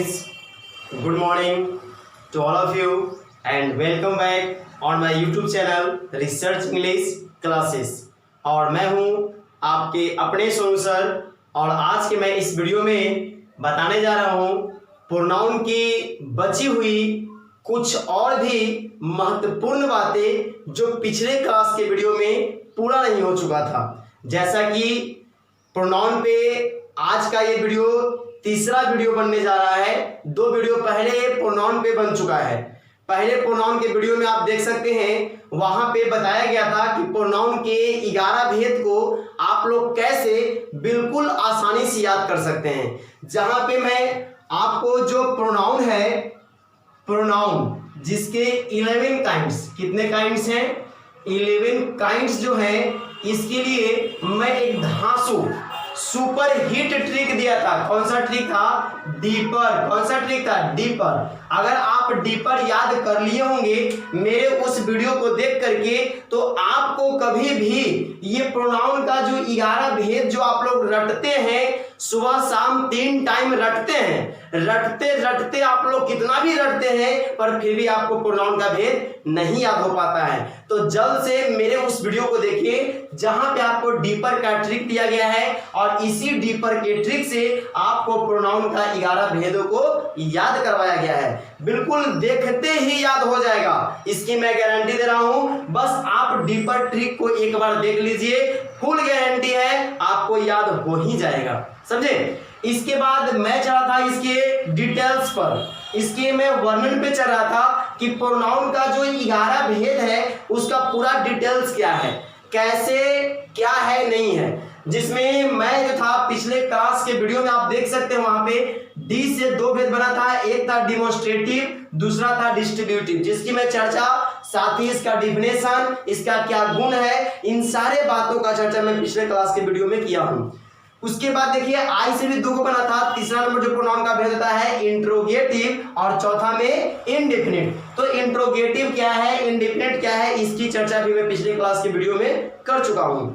students, good morning to all of you and welcome back on my YouTube channel Research English Classes। और मैं हूं आपके अपने Sonu sir और आज के मैं इस वीडियो में बताने जा रहा हूं प्रोनाउन की बची हुई कुछ और भी महत्वपूर्ण बातें जो पिछले क्लास के वीडियो में पूरा नहीं हो चुका था। जैसा कि प्रोनाउन पे आज का ये वीडियो तीसरा वीडियो बनने जा रहा है। दो वीडियो पहले प्रोनाउन पे बन चुका है। पहले प्रोनाउन के वीडियो में आप देख सकते हैं, वहां पे बताया गया था कि प्रोनाउन के 11 भेद को आप लोग कैसे बिल्कुल आसानी से याद कर सकते हैं। जहां पे मैं आपको जो प्रोनाउन है, प्रोनाउन जिसके 11 काइंड्स, कितने काइंड्स हैं? 11 काइंड्स जो है, इसके लिए मैं एक धांसू सुपर हिट ट्रिक दिया था। कौन सा ट्रिक था? डीपर। कौन सा ट्रिक था? डीपर। अगर आप डीपर याद कर लिए होंगे मेरे उस वीडियो को देख करके, तो आपको कभी भी ये प्रोनाउन का जो 11 भेद जो आप लोग रटते हैं, सुबह शाम 3 टाइम रटते हैं, रटते रटते आप लोग कितना भी रटते हैं पर फिर भी आपको प्रोनाउन का भेद नहीं याद हो पाता है। तो जल्द से मेरे उस वीडियो को देखिए जहां पे आपको डीपर का ट्रिक दिया गया है और इसी डीपर के ट्रिक से आपको प्रोनाउन का 11 भेदों को याद करवाया गया है। बिल्कुल देखते ही याद हो जाएगा, इसकी मैं गारंटी दे रहा हूं। बस आप डीपर ट्रिक को एक बार देख लीजिए, फुल गारंटी है आपको याद हो ही जाएगा। समझे? इसके बाद मैं चला था इसके डिटेल्स पर, इसके मैं वर्णन पे चल रहा था कि प्रोनाउन का जो 11 भेद है उसका पूरा डिटेल्स क्या है, कैसे क्या है नहीं है। जिसमें मैं जो था पिछले क्लास के वीडियो में आप देख सकते हैं, वहां पे डी से 2 भेद बना था। एक था डिमोन्स्ट्रेटिव, दूसरा था डिस्ट्रीब्यूटिव, जिसकी मैं चर्चा, साथ ही इसका डिफिनेशन, इसका क्या गुण है, इन सारे बातों का चर्चा मैं पिछले क्लास के वीडियो में किया हूं। उसके बाद देखिए आई से भी 2 को बना था। तीसरा नंबर जो प्रोनाउन का भेद होता है इंट्रोगेटिव और चौथा में इंडेफिनिट। तो इंट्रोगेटिव क्या है, इंडेफिनिट क्या है, इसकी चर्चा भी मैं पिछले क्लास के वीडियो में कर चुका हूं।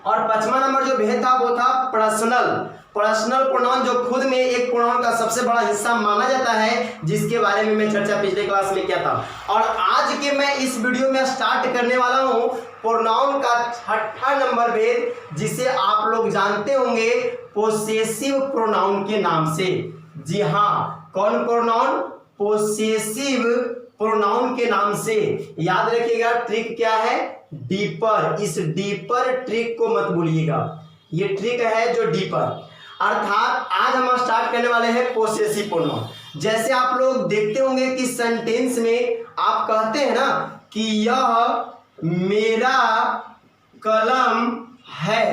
और 5वां नंबर जो भेद था वो था पर्सनल। पर्सनल प्रोनाउन जो खुद में एक प्रोनाउन का सबसे बड़ा हिस्सा माना जाता है, जिसके बारे में मैं चर्चा पिछले क्लास में किया था। और आज के मैं इस वीडियो में स्टार्ट करने वाला हूं प्रोनाउन का 6ठा नंबर भेद, जिसे आप लोग जानते होंगे पोसेसिव प्रोनाउन के नाम से। जी हाँ, कौन प्रोनाउन? पोसेसिव प्रोनाउन के नाम से। याद रखिएगा ट्रिक क्या है? डीपर। इस डीपर ट्रिक को मत भूलिएगा, ये ट्रिक है जो डीपर। अर्थात आज हम स्टार्ट करने वाले हैं पोसेसिव प्रोनाउन। जैसे आप लोग देखते होंगे कि सेंटेंस में आप कहते हैं ना कि यह मेरा कलम है,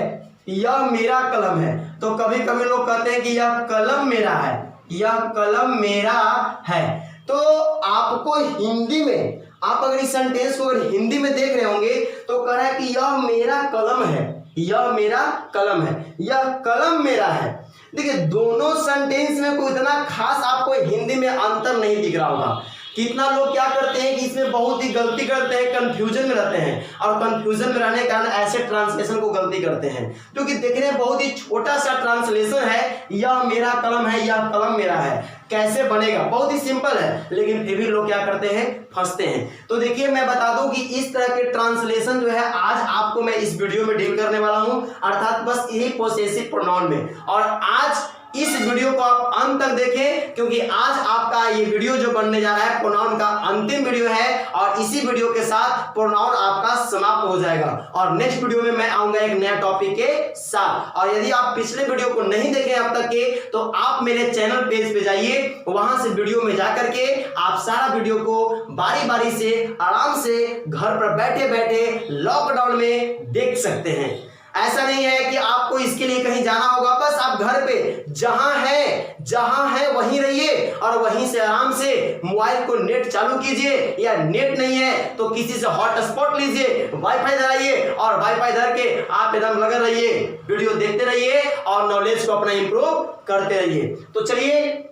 यह मेरा कलम है। तो कभी कभी लोग कहते हैं कि यह कलम मेरा है, यह कलम मेरा है। तो आपको हिंदी में, आप अगर इस सेंटेंस को अगर हिंदी में देख रहे होंगे तो कह रहा है कि यह मेरा कलम है, यह मेरा कलम है, यह कलम मेरा है। देखिए दोनों सेंटेंस में कोई इतना खास आपको हिंदी में अंतर नहीं दिख रहा होगा। कितना लोग क्या करते हैं कि इसमें बहुत ही गलती करते हैं, कंफ्यूजन में रहते हैं, और कंफ्यूजन में रहने के कारण ऐसे ट्रांसलेशन को गलती करते हैं, क्योंकि देखने में बहुत ही छोटा सा ट्रांसलेशन है, यह मेरा कलम है, यह कलम मेरा है। कैसे बनेगा? बहुत ही सिंपल है, लेकिन फिर भी लोग क्या करते हैं? फंसते हैं। तो देखिए मैं बता दूं कि इस तरह के ट्रांसलेशन जो है आज आपको मैं इस वीडियो में डील करने वाला हूं, अर्थात बस यही पोसेसिव प्रोनाउन में। और आज इस वीडियो को आप अंत तक देखें, क्योंकि आज आपका ये वीडियो जो बनने जा रहा है प्रोनाउन का अंतिम वीडियो है, और इसी वीडियो के साथ प्रोनाउन आपका समाप्त हो जाएगा। और नेक्स्ट वीडियो में मैं आऊंगा एक नया टॉपिक के साथ। और यदि आप पिछले वीडियो को नहीं देखे अब तक के, तो आप मेरे चैनल पेज पे जाइए, वहां से वीडियो में जाकर के आप सारा वीडियो को बारी बारी से आराम से घर पर बैठे बैठे लॉकडाउन में देख सकते हैं। ऐसा नहीं है कि आपको इसके लिए कहीं जाना होगा, बस आप घर पे जहां है वहीं रहिए और वहीं से आराम से मोबाइल को नेट चालू कीजिए, या नेट नहीं है तो किसी से हॉटस्पॉट लीजिए, वाईफाई धराइए और वाईफाई धर के आप एकदम लगे रहिए, वीडियो देखते रहिए और नॉलेज को अपना इंप्रूव करते रहिए। तो चलिए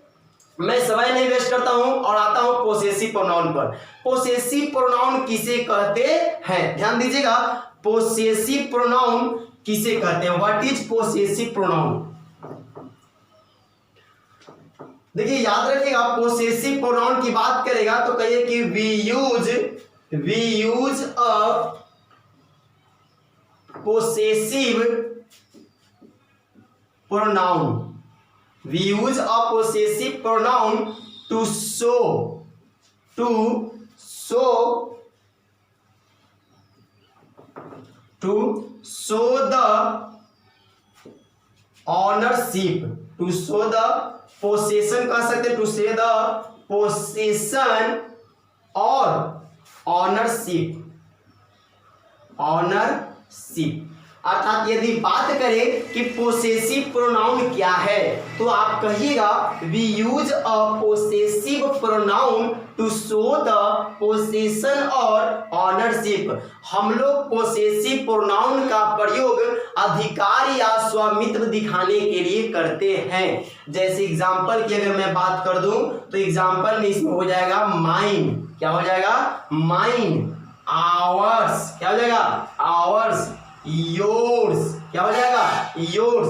मैं समय नहीं वेस्ट करता हूं और आता हूं पोसेसिव प्रोनाउन पर। पोसेसिव प्रोनाउन किसे कहते हैं? ध्यान दीजिएगा, पोसेसिव प्रोनाउन किसे कहते हैं? What is possessive pronoun? देखिए याद रखिएगा, पोसेसिव प्रोनाउन की बात करेगा तो कहिए कि we use a possessive pronoun, we use a possessive pronoun to show the ownership, to show the possession कह सकते हैं, टू से द पोसेशन और ऑनरशिप, अर्थात यदि बात करें कि पोसेसिव प्रोनाउन क्या है तो आप कहिएगा we use a possessive pronoun to show the possession और ऑनरशिप। हम लोग पोसेसिव प्रोनाउन का प्रयोग अधिकार या स्वामित्व दिखाने के लिए करते हैं। जैसे एग्जांपल की अगर मैं बात कर दूं तो एग्जांपल में इसमें हो जाएगा माइन, क्या हो जाएगा, माइन, आवर्स, क्या हो जाएगा, आवर्स, योर्स, क्या हो जाएगा, योर्स,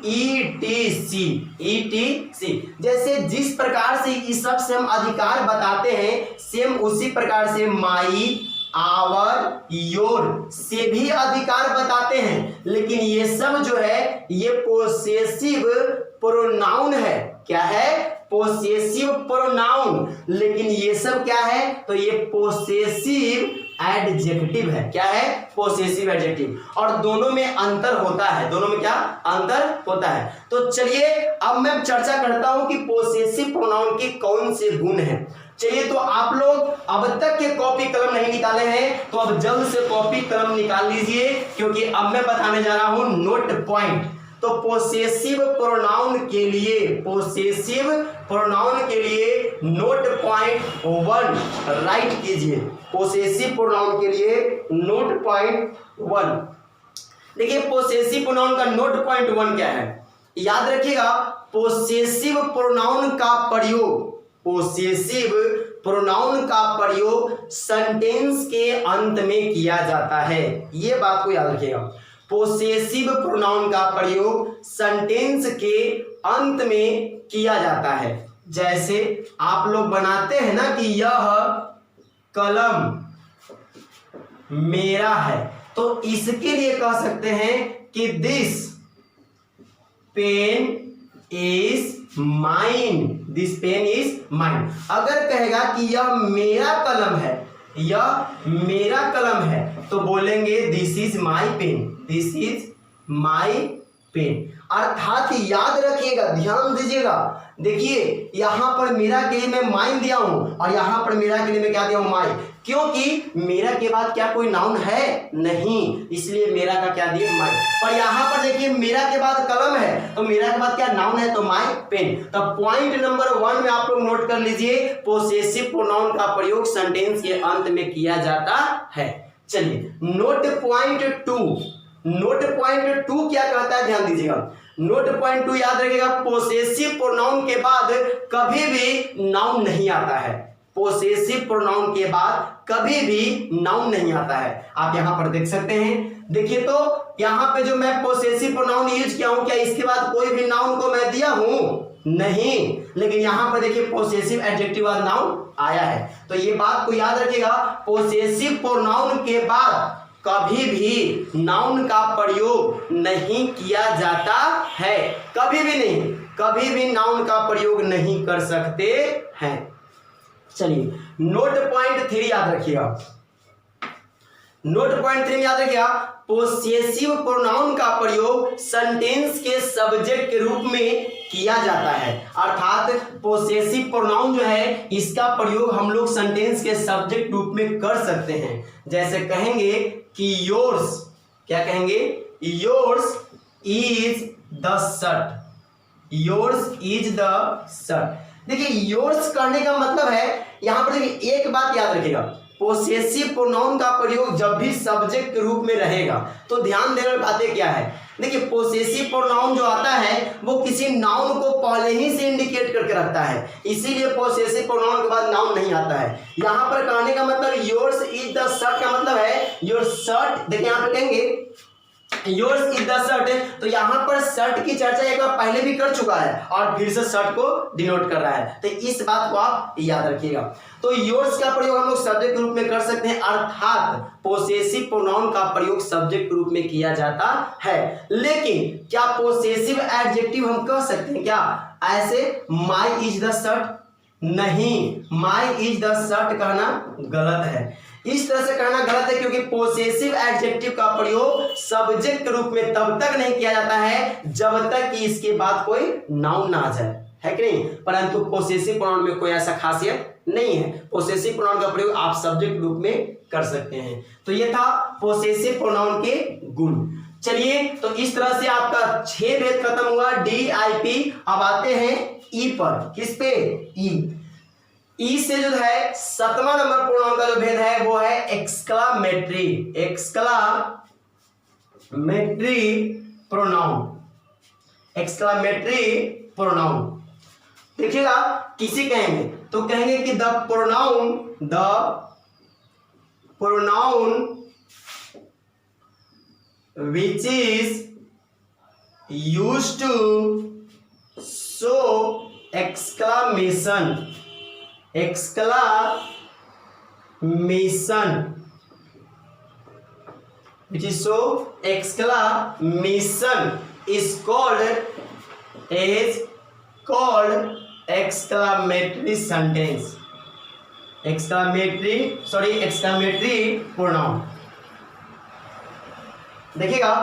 ETC। जैसे जिस प्रकार से इस सब से हम अधिकार बताते हैं सेम उसी प्रकार से माई, आवर, योर से भी अधिकार बताते हैं, लेकिन ये सब जो है ये पोसेसिव प्रोनाउन है। क्या है, पोसेसिव प्रोनाउन, लेकिन ये सब क्या है, तो ये पोसेसिव एडजेक्टिव है। क्या है, पोसेसिव एडजेक्टिव, और दोनों में अंतर होता है, दोनों में क्या अंतर होता है। तो चलिए अब मैं चर्चा करता हूं कि पोसेसिव प्रोनाउन के कौन से गुण हैं। चलिए तो आप लोग अब तक के कॉपी कलम नहीं निकाले हैं तो अब जल्द से कॉपी कलम निकाल लीजिए, क्योंकि अब मैं बताने जा रहा हूं नोट पॉइंट। तो पोसेसिव प्रोनाउन के लिए नोट पॉइंट 1 राइट कीजिए। पोसेसिव प्रोनाउन के लिए नोट पॉइंट 1, देखिए पोसेसिव प्रोनाउन का नोट पॉइंट 1 क्या है, याद रखिएगा। पोसेसिव प्रोनाउन का प्रयोग सेंटेंस के अंत में किया जाता है, ये बात को याद रखिएगा। पोसेसिव प्रोनाउन का प्रयोग सेंटेंस के अंत में किया जाता है। जैसे आप लोग बनाते हैं ना कि यह कलम मेरा है, तो इसके लिए कह सकते हैं कि this pen is mine, this pen is mine. अगर कहेगा कि यह मेरा कलम है, यह मेरा कलम है, तो बोलेंगे this is my pen, this is my pen. अर्थात याद रखिएगा, ध्यान दीजिएगा, देखिए यहां पर मेरा के लिए मैं माइन दिया हूं और यहां पर मेरा के लिए मैं क्या दिया हूं, माई, क्योंकि मेरा के बाद क्या कोई नाउन है नहीं, इसलिए मेरा का क्या दिया, माई। पर यहां पर देखिए मेरा के बाद कलम है तो मेरा के बाद क्या नाउन है, तो माई पेन। तो पॉइंट नंबर 1 में आप लोग नोट कर लीजिए, पोसेसिव प्रोनाउन का प्रयोग सेंटेंस के अंत में किया जाता है। चलिए नोट पॉइंट 2 क्या कहता है, ध्यान दीजिएगा। नोट पॉइंट 2 याद रखिएगा, पोसेसिव प्रोनाउन के बाद कभी भी नाउन नहीं आता है। पोसेसिव प्रोनाउन के बाद कभी भी नाउन नहीं आता है। आप यहां पर देख सकते हैं, देखिए तो यहां पे जो मैं पोसेसिव प्रोनाउन यूज किया हूं, क्या इसके बाद कोई भी नाउन को मैं दिया हूं, नहीं, लेकिन यहां पर देखिए पोसेसिव एडजेक्टिव और नाउन आया है। तो ये बात को याद रखिएगा, पोसेसिव प्रोनाउन के बाद कभी भी नाउन का प्रयोग नहीं किया जाता है, कभी भी नहीं, कभी भी नाउन का प्रयोग नहीं कर सकते हैं। चलिए नोट पॉइंट 3 याद रखिएगा, नोट पॉइंट 3 याद रखिएगा, पोसेसिव प्रोनाउन का प्रयोग सेंटेंस के सब्जेक्ट के रूप में किया जाता है। अर्थात पोसेसिव प्रोनाउन जो है इसका प्रयोग हम लोग सेंटेंस के सब्जेक्ट रूप में कर सकते हैं। जैसे कहेंगे कि योर्स, क्या कहेंगे, yours is the shirt, yours is the shirt. देखिए योर्स कहने का मतलब है, यहां पर देखिए एक बात याद रखिएगा, पोसेसिव प्रोनाउन का प्रयोग जब भी सब्जेक्ट के रूप में रहेगा तो ध्यान देने वाली बातें क्या है। देखिए पोसेसिव प्रोनाउन जो आता है वो किसी नाउन को पहले ही से इंडिकेट करके रखता है, इसीलिए पोसेसिव प्रोनाउन के बाद नाउन नहीं आता है। यहां पर कहने का मतलब योर्स इज द शर्ट का मतलब है योर शर्ट, देखिए यहां पर कहेंगे योर्स इज द शर्ट, तो यहाँ पर शर्ट की चर्चा एक बार पहले भी कर चुका है और फिर से शर्ट को डिनोट कर रहा है, तो इस बात को आप याद रखिएगा। तो योर्स का प्रयोग हम लोग सब्जेक्ट के रूप में कर सकते हैं, अर्थात पोसेसिव प्रोनाउन का प्रयोग सब्जेक्ट के रूप में किया जाता है। लेकिन क्या पोसेसिव एडजेक्टिव हम कह सकते हैं क्या ऐसे माई इज द शर्ट? नहीं, माई इज द शर्ट कहना गलत है। इस तरह से कहना गलत है क्योंकि पोसेसिव एडजेक्टिव का प्रयोग सब्जेक्ट के रूप में तब तक नहीं किया जाता है जब तक कि इसके बाद कोई नाउन ना आ जाए, है कि नहीं। परंतु पोसेसिव प्रोनाउन में कोई ऐसा खासियत नहीं है, पोसेसिव प्रोनाउन का प्रयोग आप सब्जेक्ट रूप में कर सकते हैं। तो ये था पोसेसिव प्रोनाउन के गुण। चलिए, तो इस तरह से आपका 6 भेद खत्म हुआ, DIP। अब आते हैं ई पर। किस पे? ई से जो है 7वां नंबर प्रोनाउन का जो भेद है वो है exclamatory. Exclamatory pronoun, exclamatory pronoun. देखिएगा, किसी कहेंगे तो कहेंगे कि the pronoun which is used to show exclamation which is so exclamation is called exclamatory sentence, exclamatory pronoun। देखिएगा,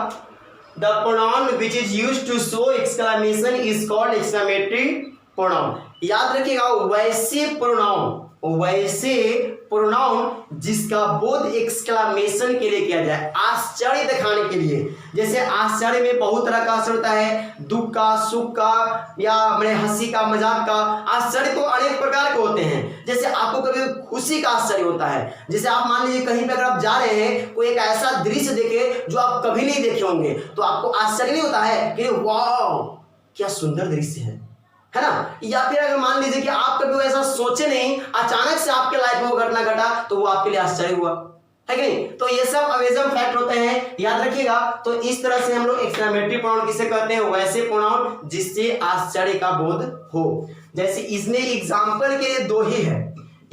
the pronoun which is used to show exclamation is called exclamatory pronoun. याद रखिएगा, वैसे प्रोनाउन जिसका बोध exclamation के लिए किया जाए, आश्चर्य दिखाने के लिए। जैसे आश्चर्य में बहुत तरह का आश्चर्य होता है, दुख का, सुख का, या अपने हंसी का, मजाक का। आश्चर्य तो अनेक प्रकार के होते हैं। जैसे आपको कभी खुशी का आश्चर्य होता है, जैसे आप मान लीजिए कहीं पे अगर आप जा रहे हैं, कोई एक ऐसा दृश्य देखे जो आप कभी नहीं देखे होंगे, तो आपको आश्चर्य नहीं होता है कि वाह क्या सुंदर दृश्य है ना। या फिर अगर मान लीजिए कि आप कभी ऐसा सोचे नहीं, अचानक से आपके लाइफ में वो घटना घटा, तो वो आपके लिए आश्चर्य हुआ, है कि नहीं। तो ये सब अमेजिंग फैक्ट होते हैं, याद रखिएगा। तो इस तरह से हम लोग एक्सक्लेमेटरी प्रोनाउन किसे कहते हैं? वैसे प्रोनाउन जिससे आश्चर्य का बोध हो। जैसे इसमें एग्जांपल के लिए 2 ही है,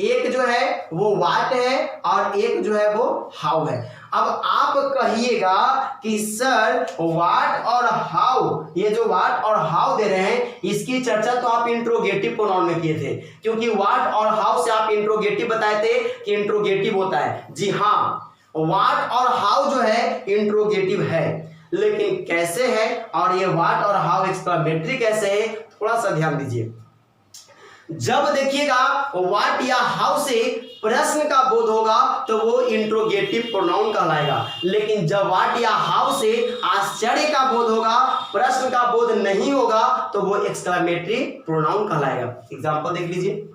एक जो है वो व्हाट है और एक जो है वो हाउ है। अब आप कहिएगा कि सर व्हाट और हाउ, ये जो व्हाट और हाउ दे रहे हैं इसकी चर्चा तो आप इंट्रोगेटिव प्रोनाउन में किए थे, क्योंकि व्हाट और हाउ से आप इंट्रोगेटिव बताए थे कि इंट्रोगेटिव होता है। जी हाँ, व्हाट और हाउ जो है इंट्रोगेटिव है, लेकिन कैसे है और ये व्हाट और हाउ एक्सक्लेमेटरी कैसे है, थोड़ा सा ध्यान दीजिए। जब देखिएगा व्हाट या हाउ से प्रश्न का बोध होगा तो वो इंट्रोगेटिव प्रोनाउन कहलाएगा, लेकिन जब व्हाट या हाउ से आश्चर्य का बोध होगा, प्रश्न का बोध नहीं होगा, तो वो एक्सक्लेमेटरी प्रोनाउन कहलाएगा। एग्जांपल देख लीजिए,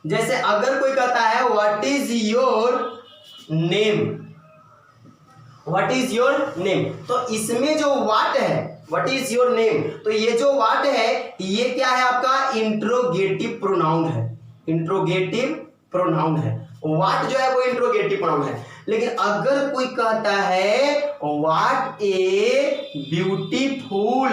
जैसे अगर कोई कहता है what is your name, what is your name, तो इसमें जो व्हाट है, व्हाट इज योर नेम, तो ये जो व्हाट है ये क्या है? आपका इंट्रोगेटिव प्रोनाउन है, इंट्रोगेटिव प्रोनाउन है। व्हाट जो है वो इंट्रोगेटिव प्रोनाउन है। लेकिन अगर कोई कहता है what a beautiful,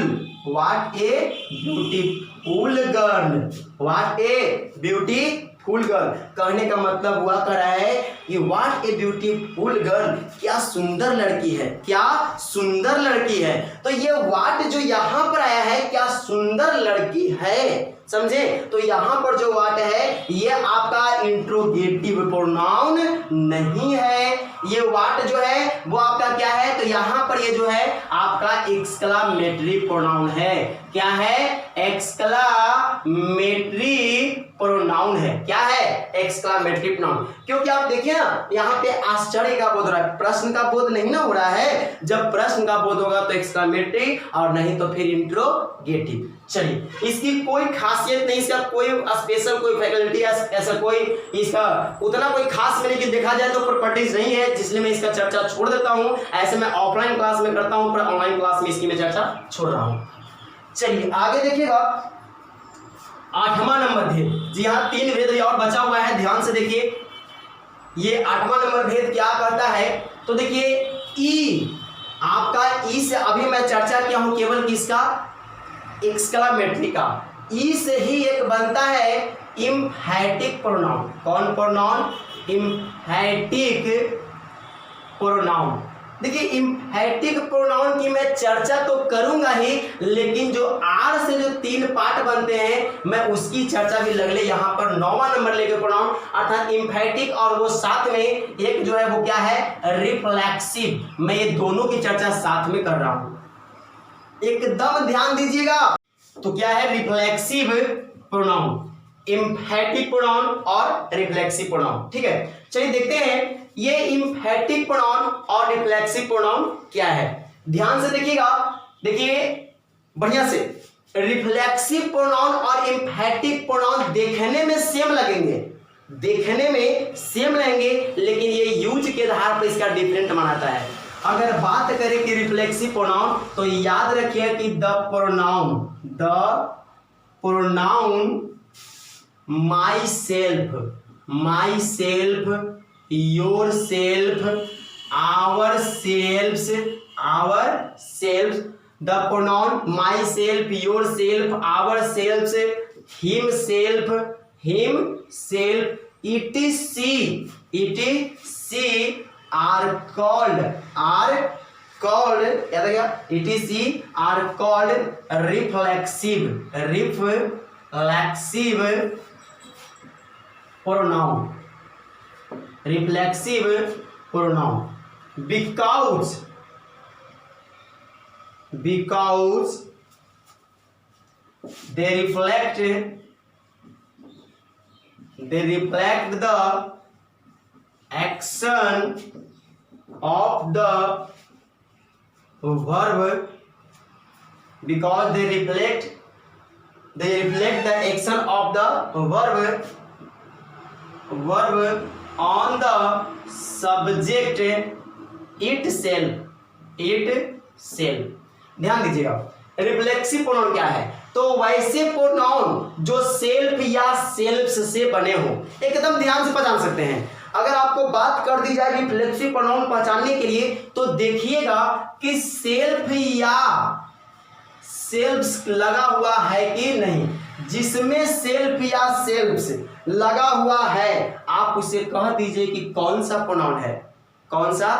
what a beautiful girl, what a beautiful girl, कहने का मतलब हुआ कर रहा है कि व्हाट ए ब्यूटीफुल गर्ल, क्या सुंदर लड़की है, क्या सुंदर लड़की है। तो ये व्हाट जो यहां पर आया है, क्या सुंदर लड़की है, समझे। तो यहां पर जो व्हाट है ये आपका इंट्रोगेटिव प्रोनाउन नहीं है, ये व्हाट जो है वो आपका क्या है, तो यहां पर ये जो है आपका एक्सक्लेमेटरी प्रोनाउन है। क्या है? एक्सक्लेमेटरी प्रोनाउन है। क्या है? Exclamatory pronoun. क्योंकि आप देखिए ना, यहाँ पे आश्चर्य का बोध हो रहा है, प्रश्न का बोध नहीं ना हो रहा है। जब प्रश्न का बोध होगा तो एक्सक्लेमेटरी, और नहीं तो फिर इंट्रोगेटिव। चलिए, इसकी कोई खासियत नहीं, इसका कोई स्पेशल कोई फैकल्टी ऐसा कोई इसका उतना कोई खास मैंने कि देखा जाए तो प्रॉपर्टीज नहीं है, इसलिए मैं इसका चर्चा छोड़ देता हूं। ऐसे मैं ऑफलाइन क्लास में करता हूं, पर ऑनलाइन क्लास में इसकी मैं चर्चा छोड़ रहा हूं। चलिए आगे देखिएगा, 8वां नंबर भेद। जी हाँ, 3 भेद और बचा हुआ है, ध्यान से देखिए। ये 8वां नंबर भेद क्या कहता है, तो देखिए ई आपका ई से अभी मैं चर्चा किया हूं केवल किसका, एक्सक्लामेटरी का। ई से ही एक बनता है इम्फैटिक प्रोनाउन। कौन प्रोनाउन, इम्फैटिक प्रोनाउन। देखिए इम्फैटिक प्रोनाउन की मैं चर्चा तो करूंगा ही, लेकिन जो आर से जो 3 पार्ट बनते हैं मैं उसकी चर्चा भी लगले यहाँ पर 9वां नंबर लेके प्रोनाउन, अर्थात इम्फैटिक और वो साथ में एक जो है वो क्या है, रिफ्लेक्सिव। मैं ये दोनों की चर्चा साथ में कर रहा हूं, एकदम ध्यान दीजिएगा। तो क्या है, रिफ्लेक्सिव प्रोनाउन, इम्फैटिक प्रोनाउन और रिफ्लेक्सिव प्रोनाउन। ठीक है, चलिए देखते हैं ये इम्फैटिक प्रोनाउन और रिफ्लेक्सिव प्रोनाउन क्या है। ध्यान से देखिएगा, देखिए बढ़िया से। रिफ्लेक्सिव प्रोनाउन और इम्फैटिक प्रोनाउन देखने में सेम लगेंगे, देखने में सेम रहेंगे, लेकिन ये यूज के आधार पर इसका डिफरेंट बनाता है। अगर बात करें कि रिफ्लेक्सिव प्रोनाउन, तो याद रखिए कि the pronoun myself, yourself, ourself, the pronoun myself, yourself, ourself, himself, etc are called reflexive pronoun because they reflect the action of the verb, because they reflect the action of the verb on the subject itself। ध्यान दीजिएगा, reflexive pronoun क्या है, तो वैसे pronoun जो self या सेल्फ्स से बने हो, एकदम ध्यान से पहचान सकते हैं। अगर आपको बात कर दी जाए रिफ्लेक्सिव प्रोनाउन पहचानने के लिए, तो देखिएगा कि सेल्फ या सेल्फ्स लगा हुआ है कि नहीं। जिसमें सेल्फ या सेल्फ्स लगा हुआ है, आप उसे कह दीजिए कि कौन सा प्रोनाउन है, कौन सा,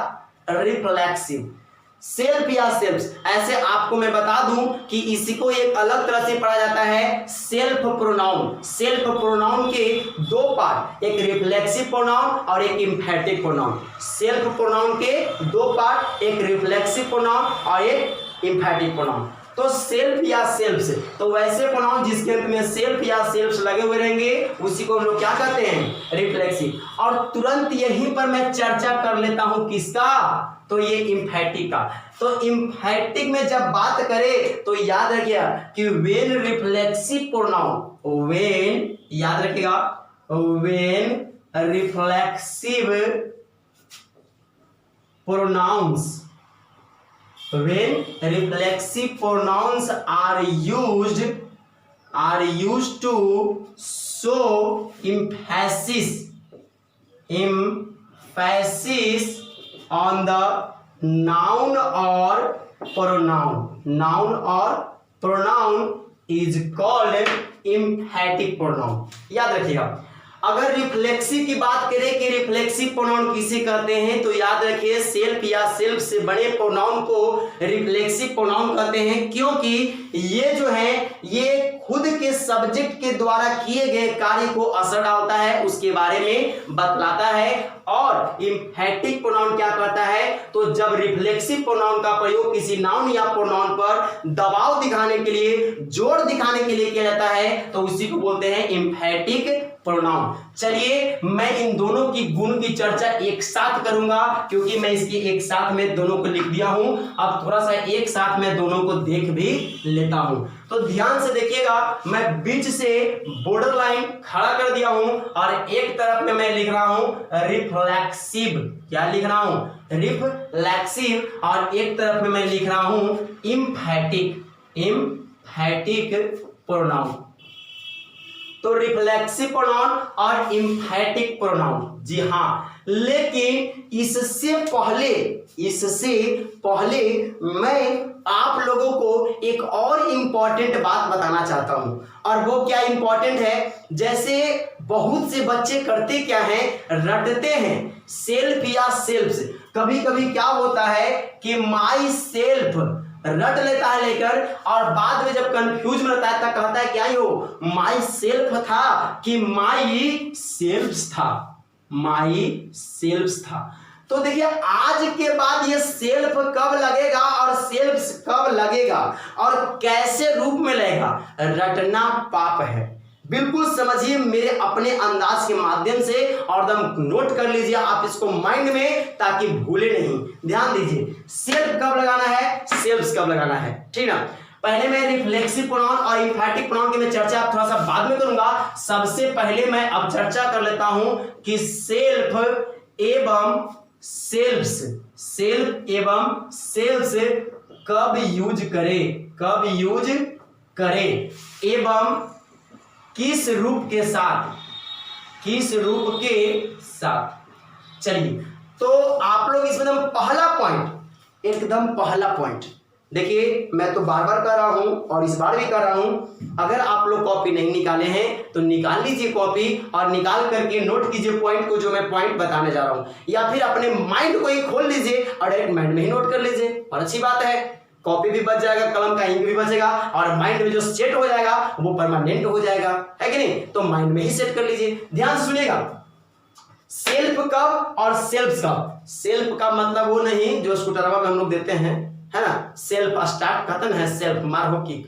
रिफ्लेक्सिव। सेल्फ या सेल्फ्स, ऐसे आपको मैं बता दूं कि इसको एक अलग तरह से पढ़ा जाता है सेल्फ प्रोनाउन। सेल्फ प्रोनाउन के 2 पार्ट, एक रिफ्लेक्सिव प्रोनाउन और एक इम्फैटिक प्रोनाउन। सेल्फ प्रोनाउन के 2 पार्ट, एक रिफ्लेक्सिव प्रोनाउन और एक इम्फैटिक प्रोनाउन। तो सेल्फ या सेल्फ्स, तो वैसे प्रोनाउन जिसके अंत में सेल्फ या सेल्फ्स लगे हुए रहेंगे उसी को हम लोग क्या कहते हैं, रिफ्लेक्सिव। और तुरंत यहीं पर मैं चर्चा कर लेता हूं किसका, तो ये इम्फैटिक का। तो इम्फैटिक में जब बात करें तो याद रखिएगा कि व्हेन रिफ्लेक्सिव प्रोनाउन, व्हेन, याद रखिएगा, when reflexive pronouns, when reflexive pronouns are used to show emphasis on the noun or pronoun is called emphatic pronoun। याद रखिएगा, अगर रिफ्लेक्सिव की बात करें कि रिफ्लेक्सिव प्रोनाउन किसे कहते हैं, तो याद रखिए सेल्फ या सेल्फ से बड़े प्रोनाउन को रिफ्लेक्सिव प्रोनाउन कहते हैं, क्योंकि ये जो है ये खुद के सब्जेक्ट के द्वारा किए गए कार्य को असर डालता है, उसके बारे में बतलाता है। और इम्फैटिक प्रोनाउन क्या करता है, तो जब रिफ्लेक्सिव प्रोनाउन का प्रयोग किसी नाउन या प्रोनाउन पर दबाव दिखाने के लिए, जोर दिखाने के लिए किया जाता है, तो उसी को बोलते हैं इम्फैटिक प्रोनाउन। चलिए मैं इन दोनों की गुण की चर्चा एक साथ करूंगा, क्योंकि मैं इसकी एक साथ में दोनों को लिख दिया हूं। अब थोड़ा सा एक साथ में दोनों को देख भी लेता हूं। तो ध्यान से देखिएगा, मैं बीच से बॉर्डर लाइन खड़ा कर दिया हूं और एक तरफ में मैं लिख रहा हूं रिफ्लेक्सिव। क्या लिख रहा हूं, रिफ्लेक्सिव, और एक तरफ में मैं लिख रहा हूं इम्फैटिक प्रोनाउन। तो रिफ्लेक्सिव प्रोनाउन और इम्फैटिक प्रोनाउन जी हाँ, लेकिन इससे पहले मैं आप लोगों को एक और इम्पॉर्टेंट बात बताना चाहता हूं। और वो क्या इम्पॉर्टेंट है, जैसे बहुत से बच्चे करते क्या हैं, रटते हैं सेल्फ या सेल्फ्स। कभी कभी क्या होता है कि माई सेल्फ रट लेता है लेकर, और बाद में जब कंफ्यूज में रहता है तब कहता है क्या ही हो, माई सेल्फ था कि माई सेल्फ्स था, माई सेल्फ्स था। तो देखिए आज के बाद ये सेल्फ कब लगेगा और सेल्फ्स कब लगेगा और कैसे रूप में लगेगा, रटना पाप है। बिल्कुल समझिए मेरे अपने अंदाज के माध्यम से और एकदम नोट कर लीजिए आप इसको माइंड में, ताकि भूले नहीं। ध्यान दीजिए, सेल्फ कब लगाना है, सेल्फ्स कब लगाना है, ठीक ना। पहले मैं रिफ्लेक्सिव प्रोनाउन और एम्फैटिक प्रोनाउन की मैं चर्चा थोड़ा सा बाद में करूंगा। सबसे पहले मैं अब चर्चा कर लेता हूं कि सेल्फ एवं सेल्फ्स, सेल्फ एवं सेल्फ्स कब यूज करें, कब यूज करें एवं किस रूप के साथ, किस रूप के साथ। चलिए, तो आप लोग इसमें एकदम पहला पॉइंट, एकदम पहला पॉइंट देखिए, मैं तो बार बार कर रहा हूं और इस बार भी कर रहा हूं। अगर आप लोग कॉपी नहीं निकाले हैं तो निकाल लीजिए कॉपी और निकाल करके नोट कीजिए पॉइंट को, जो मैं पॉइंट बताने जा रहा हूं, या फिर अपने माइंड को ही खोल लीजिए और डायरेक्ट माइंड में ही नोट कर लीजिए। और अच्छी बात है, कॉपी भी बच जाएगा, कलम का इंक भी बचेगा और माइंड में जो सेट हो जाएगा वो परमानेंट हो जाएगा, है कि नहीं। तो माइंड में ही सेट कर लीजिए। ध्यान सुनिएगा, सेल्फ कब और सेल्फ्स कब। सेल्फ का मतलब वो नहीं जो स्कूटरवा में हम लोग देते हैं, है ना, सेल्फ स्टार्ट खत्म है, सेल्फ मार हो किक,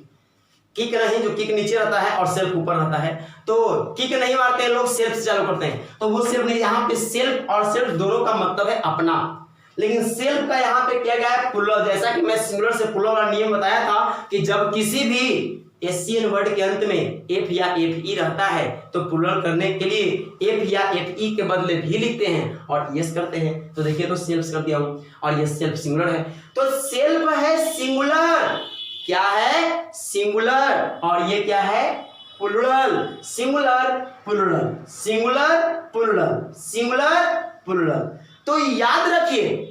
किक नहीं, जो किक नीचे रहता है और सेल्फ ऊपर रहता है। तो किक नहीं मारते हैं लोग, सेल्फ से चालू करते हैं, तो वो सेल्फ नहीं। यहाँ पे सेल्फ और सेल्फ दोनों का मतलब है अपना, लेकिन सेल्फ का यहाँ पे किया गया है प्लुरल। जैसा कि मैं सिंगुलर से प्लुरल वाला नियम बताया था कि जब किसी भी एशियन वर्ड के अंत में एफ या एफ ई रहता है तो प्लुरल करने के लिए एफ या एफ ई के बदले भी लिखते हैं और यस करते हैं। तो देखिए, तो सेल्फ कर दिया हूं और ये सेल्फ सिंगुलर है। तो सेल्फ है सिंगुलर, क्या है, सिंगुलर, और ये क्या है, plural. Singular plural, singular plural, singular plural. तो याद रखिए,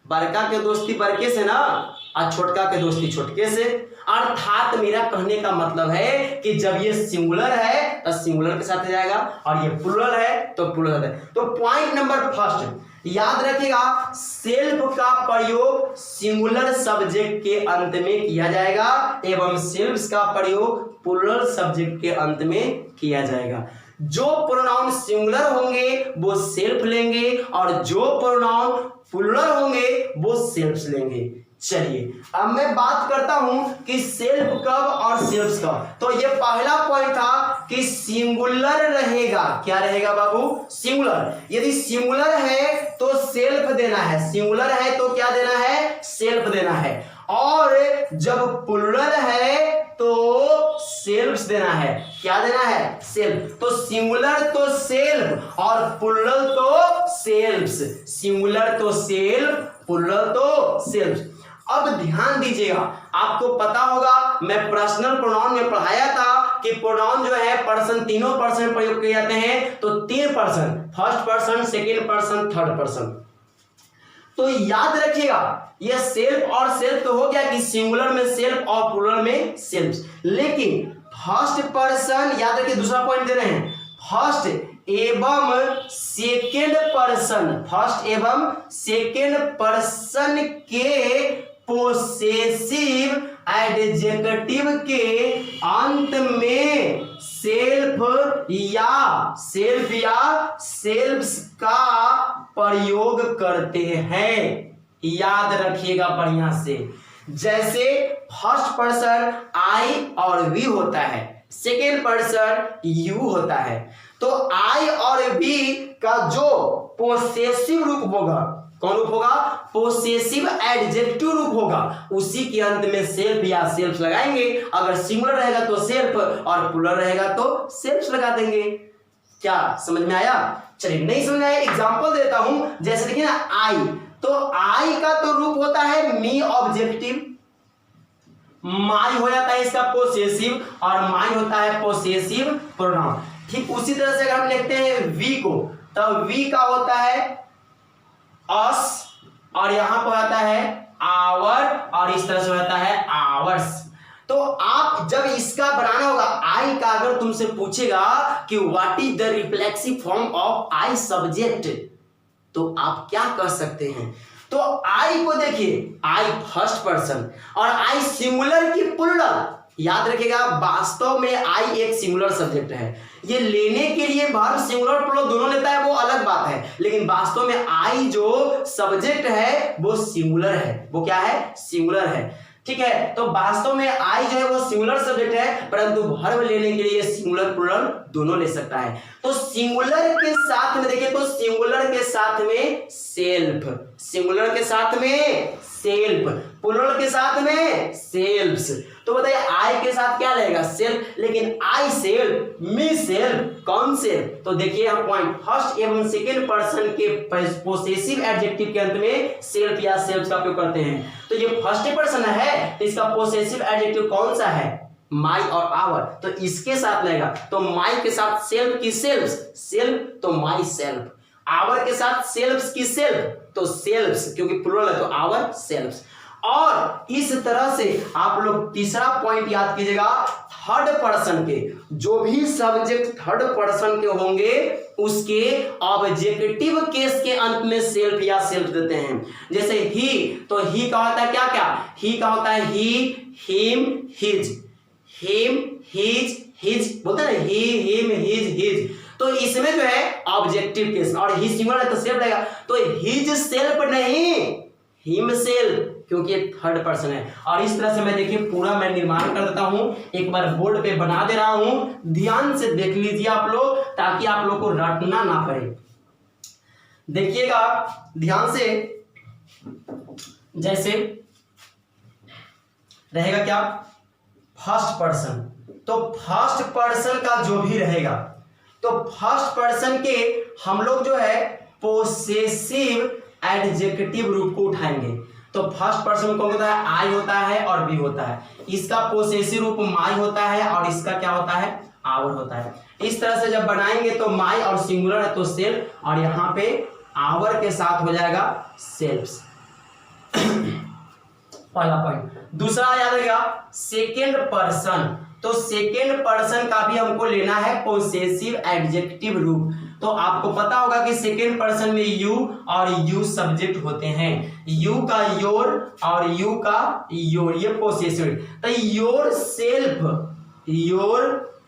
बड़का के दोस्ती बड़के से ना, और छोटका के दोस्ती छोटके से। अर्थात मेरा कहने का मतलब है कि जब ये सिंगुलर है तो सिंगुलर के साथ जाएगा और ये प्लुरल है तो प्लुरल है। तो पॉइंट नंबर फर्स्ट याद रखिएगा, सेल्फ का प्रयोग सिंगुलर सब्जेक्ट के अंत में किया जाएगा एवं सेल्फ्स का प्रयोग प्लुरल सब्जेक्ट के अंत में किया जाएगा। जो प्रोनाउन सिंगुलर होंगे वो सेल्फ लेंगे और जो प्रोनाउन प्लुरल होंगे वो सेल्फ्स लेंगे। चलिए, अब मैं बात करता हूं कि सेल्फ कब और सेल्फ्स कब। तो ये पहला पॉइंट था कि सिंगुलर रहेगा। क्या रहेगा बाबू, सिंगुलर। यदि सिंगुलर है तो सेल्फ देना है, सिंगुलर है तो क्या देना है, सेल्फ देना है। और जब प्लुरल है तो सेल्फ्स देना है। क्या देना है, सेल्फ। तो सिंगुलर तो सेल्फ और प्लुरल तो सेल्फ्स, सिंगुलर तो सेल्फ, प्लुरल तो सेल्फ्स। अब ध्यान दीजिएगा, आपको पता होगा मैं पर्सनल प्रोनाउन में पढ़ाया था कि प्रोनाउन जो है पर्सन, तीनों पर्सन प्रयोग किए जाते हैं। तो 3 person, first person, second person, third person. तो याद रखिएगा, ये सेल्फ और सेल्फ तो हो गया कि सिंगुलर में सेल्फ और प्लुरल में सेल्फ्स। लेकिन फर्स्ट पर्सन, याद रखिए दूसरा पॉइंट दे रहे हैं, फर्स्ट एवं सेकेंड पर्सन, फर्स्ट एवं सेकेंड पर्सन के पोसेसिव एडजेक्टिव के अंत में सेल्फ या सेल्फ्स का प्रयोग करते हैं। याद रखिएगा बढ़िया से। जैसे फर्स्ट पर्सन आई और वी होता है, सेकेंड पर्सन यू होता है, तो आई और वी का जो पोसेसिव रूप होगा, कौन रूप होगा, पोसेसिव एडजेक्टिव रूप होगा, उसी के अंत में सेल्फ या सेल्फ्स लगाएंगे। अगर सिंगुलर रहेगा तो सेल्फ और प्लुरल रहेगा तो सेल्फ्स लगा देंगे। क्या समझ में आया? चलिए, नहीं समझ में आया, एग्जांपल देता हूं। जैसे देखिए ना, आई, तो आई का तो रूप होता है मी ऑब्जेक्टिव, माई हो जाता है इसका पोसेसिव और माई होता है पोसेसिव प्रोनाउन। ठीक उसी तरह से अगर हम लिखते हैं वी को, तब वी का होता है अस, और यहां पर आता है आवर, और इस तरह से होता है आवर्स। तो आप जब इसका बनाना होगा आई का, अगर तुमसे पूछेगा कि what is the reflexive form of I subject, तो आप क्या कर सकते हैं? तो आई को देखिए, आई फर्स्ट पर्सन और आई सिंगुलर की प्लूरल। याद रखिएगा, वास्तव में आई एक सिंगुलर सब्जेक्ट है। ये लेने के लिए वर्ब सिंगुलर प्लूरल दोनों लेता है वो अलग बात है, लेकिन वास्तव में आई जो सब्जेक्ट है वो सिंगुलर है। वो क्या है? सिंगुलर है। ठीक है, तो वास्तव में आई जो है वो सिंगुलर सब्जेक्ट है, परंतु वर्ब लेने के लिए सिंगुलर प्लूरल दोनों ले सकता है। तो सिंगुलर के साथ में देखिए, तो सिंगुलर के साथ में सेल्फ, सिंगुलर के साथ में सेल्फ, प्लूरल के साथ में सेल्फ्स। तो बताइए आई के साथ क्या लगेगा? सेल्फ। लेकिन आई सेल्फ, मी सेल्फ, कौन सेल्फ? तो देखिए हम पॉइंट, फर्स्ट एवं सेकेंड पर्सन के पोसेसिव एडजेक्टिव के अंत में सेल्फ या सेल्फ का उपयोग करते हैं। तो ये फर्स्ट पर्सन है, तो इसका पोसेसिव एडजेक्टिव कौन सा है? माई और आवर, तो इसके साथ लगेगा। तो माई के साथ सेल्फ की सेल्फ, सेल्फ तो माई सेल्फ। आवर के साथ सेल्फ्स की सेल्फ, तो सेल्फ्स, क्योंकि प्लूरल है तो आवर सेल्फ्स। और इस तरह से आप लोग तीसरा पॉइंट याद कीजिएगा, थर्ड पर्सन के जो भी सब्जेक्ट थर्ड पर्सन के होंगे उसके ऑब्जेक्टिव केस के अंत में सेल्फ या सेल्फ देते हैं। जैसे ही, तो ही का होता है क्या क्या? ही का होता है he, him, his, him, his, his बोलते हैं ना, ही, हिम, हिज, हिज। तो इसमें जो है ऑब्जेक्टिव केस, और ही सिंगुलर है तो सेल्फ रहेगा। तो हिज सेल्फ नहीं, हिम सेल्फ, क्योंकि ये थर्ड पर्सन है। और इस तरह से मैं देखिए पूरा मैं निर्माण कर देता हूं, एक बार बोर्ड पे बना दे रहा हूं, ध्यान से देख लीजिए आप लोग, ताकि आप लोग को रटना ना पड़े। देखिएगा ध्यान से, जैसे रहेगा क्या? फर्स्ट पर्सन, तो फर्स्ट पर्सन का जो भी रहेगा, तो फर्स्ट पर्सन के हम लोग जो है पोसेसिव एडजेक्टिव रूप को उठाएंगे। तो फर्स्ट पर्सन कौन होता है? आई होता है और बी होता है। इसका पोसेसिव रूप माई होता है और इसका क्या होता है? आवर होता है। इस तरह से जब बनाएंगे तो माई और सिंगुलर है तो सेल्फ, और यहां पे आवर के साथ हो जाएगा सेल्फ्स। पहला पॉइंट। दूसरा याद रखिएगा सेकेंड पर्सन, तो सेकेंड पर्सन का भी हमको लेना है पोसेसिव एडजेक्टिव रूप। तो आपको पता होगा कि सेकेंड पर्सन में यू और यू सब्जेक्ट होते हैं, यू का योर और यू का योर, ये पोसेसिव। तो योर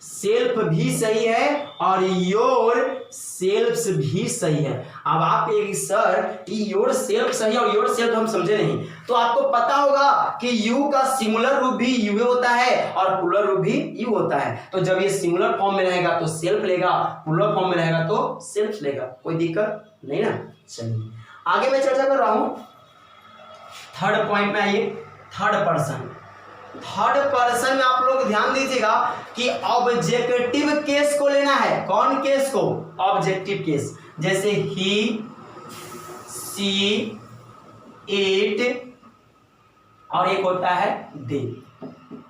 सेल्फ भी सही है और योर सेल्फ्स भी सही है। अब आप एक सर योर सेल्फ सही है और योर सेल्फ हम समझे नहीं, तो आपको पता होगा कि यू का सिंगुलर रूप भी यू होता है और प्लूरल रूप भी यू होता है। तो जब ये सिंगुलर फॉर्म में रहेगा तो सेल्फ लेगा, प्लूरल फॉर्म में रहेगा तो सेल्फ लेगा, कोई दिक्कत नहीं ना। चलिए आगे मैं चर्चा कर रहा हूं, थर्ड पॉइंट में आइए, थर्ड पर्सन। थर्ड पर्सन में आप लोग ध्यान दीजिएगा कि ऑब्जेक्टिव केस को लेना है। कौन केस को? Objective case. जैसे ही, सी, इट और एक होता है दे।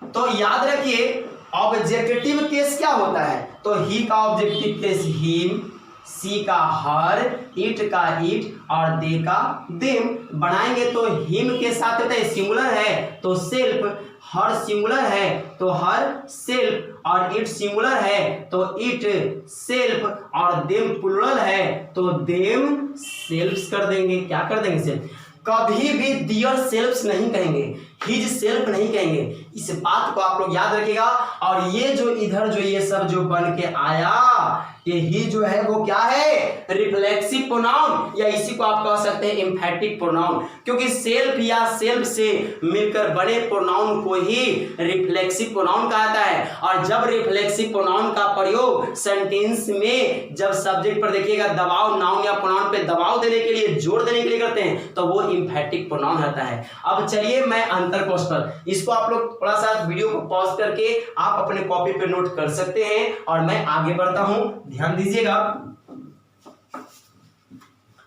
तो याद रखिए ऑब्जेक्टिव केस क्या होता है? तो ही का ऑब्जेक्टिव केस हिम, सी का हर, इट का इट और दे का देम। बनाएंगे तो हिम के साथ होता है सिंगुलर है तो सेल्फ, हर सिंगुलर है तो हर सेल्फ, और इट सिंगुलर है तो इट सेल्फ, और देम प्लूरल है तो देम सेल्फ्स कर देंगे। क्या कर देंगे? सेल्फ। कभी भी दियर सेल्फ्स नहीं कहेंगे, हिज सेल्फ नहीं कहेंगे। इस बात को आप लोग याद रखिएगा। और ये जो इधर जो ये सब जो बन के आया, ये ही जो है वो क्या है? रिफ्लेक्सिव प्रोनाउन, या इसी को आप कह सकते हैं एम्फैटिक प्रोनाउन, क्योंकि सेल्फ या सेल्फ से मिलकर बने प्रोनाउन को ही रिफ्लेक्सिव प्रोनाउन कहा जाता है। और जब रिफ्लेक्सिव प्रोनाउन का प्रयोग सेंटेंस में जब सब्जेक्ट पर देखिएगा दबाव, नाउन या प्रोनाउन पे दबाव देने के लिए, जोर देने के लिए करते हैं, तो वो एम्फैटिक प्रोनाउन रहता है। अब चलिए मैं अंतर क्वेश्चन, इसको आप लोग थोड़ा सा वीडियो को पॉज करके आप अपने कॉपी पे नोट कर सकते हैं और मैं आगे बढ़ता हूं, ध्यान दीजिएगा।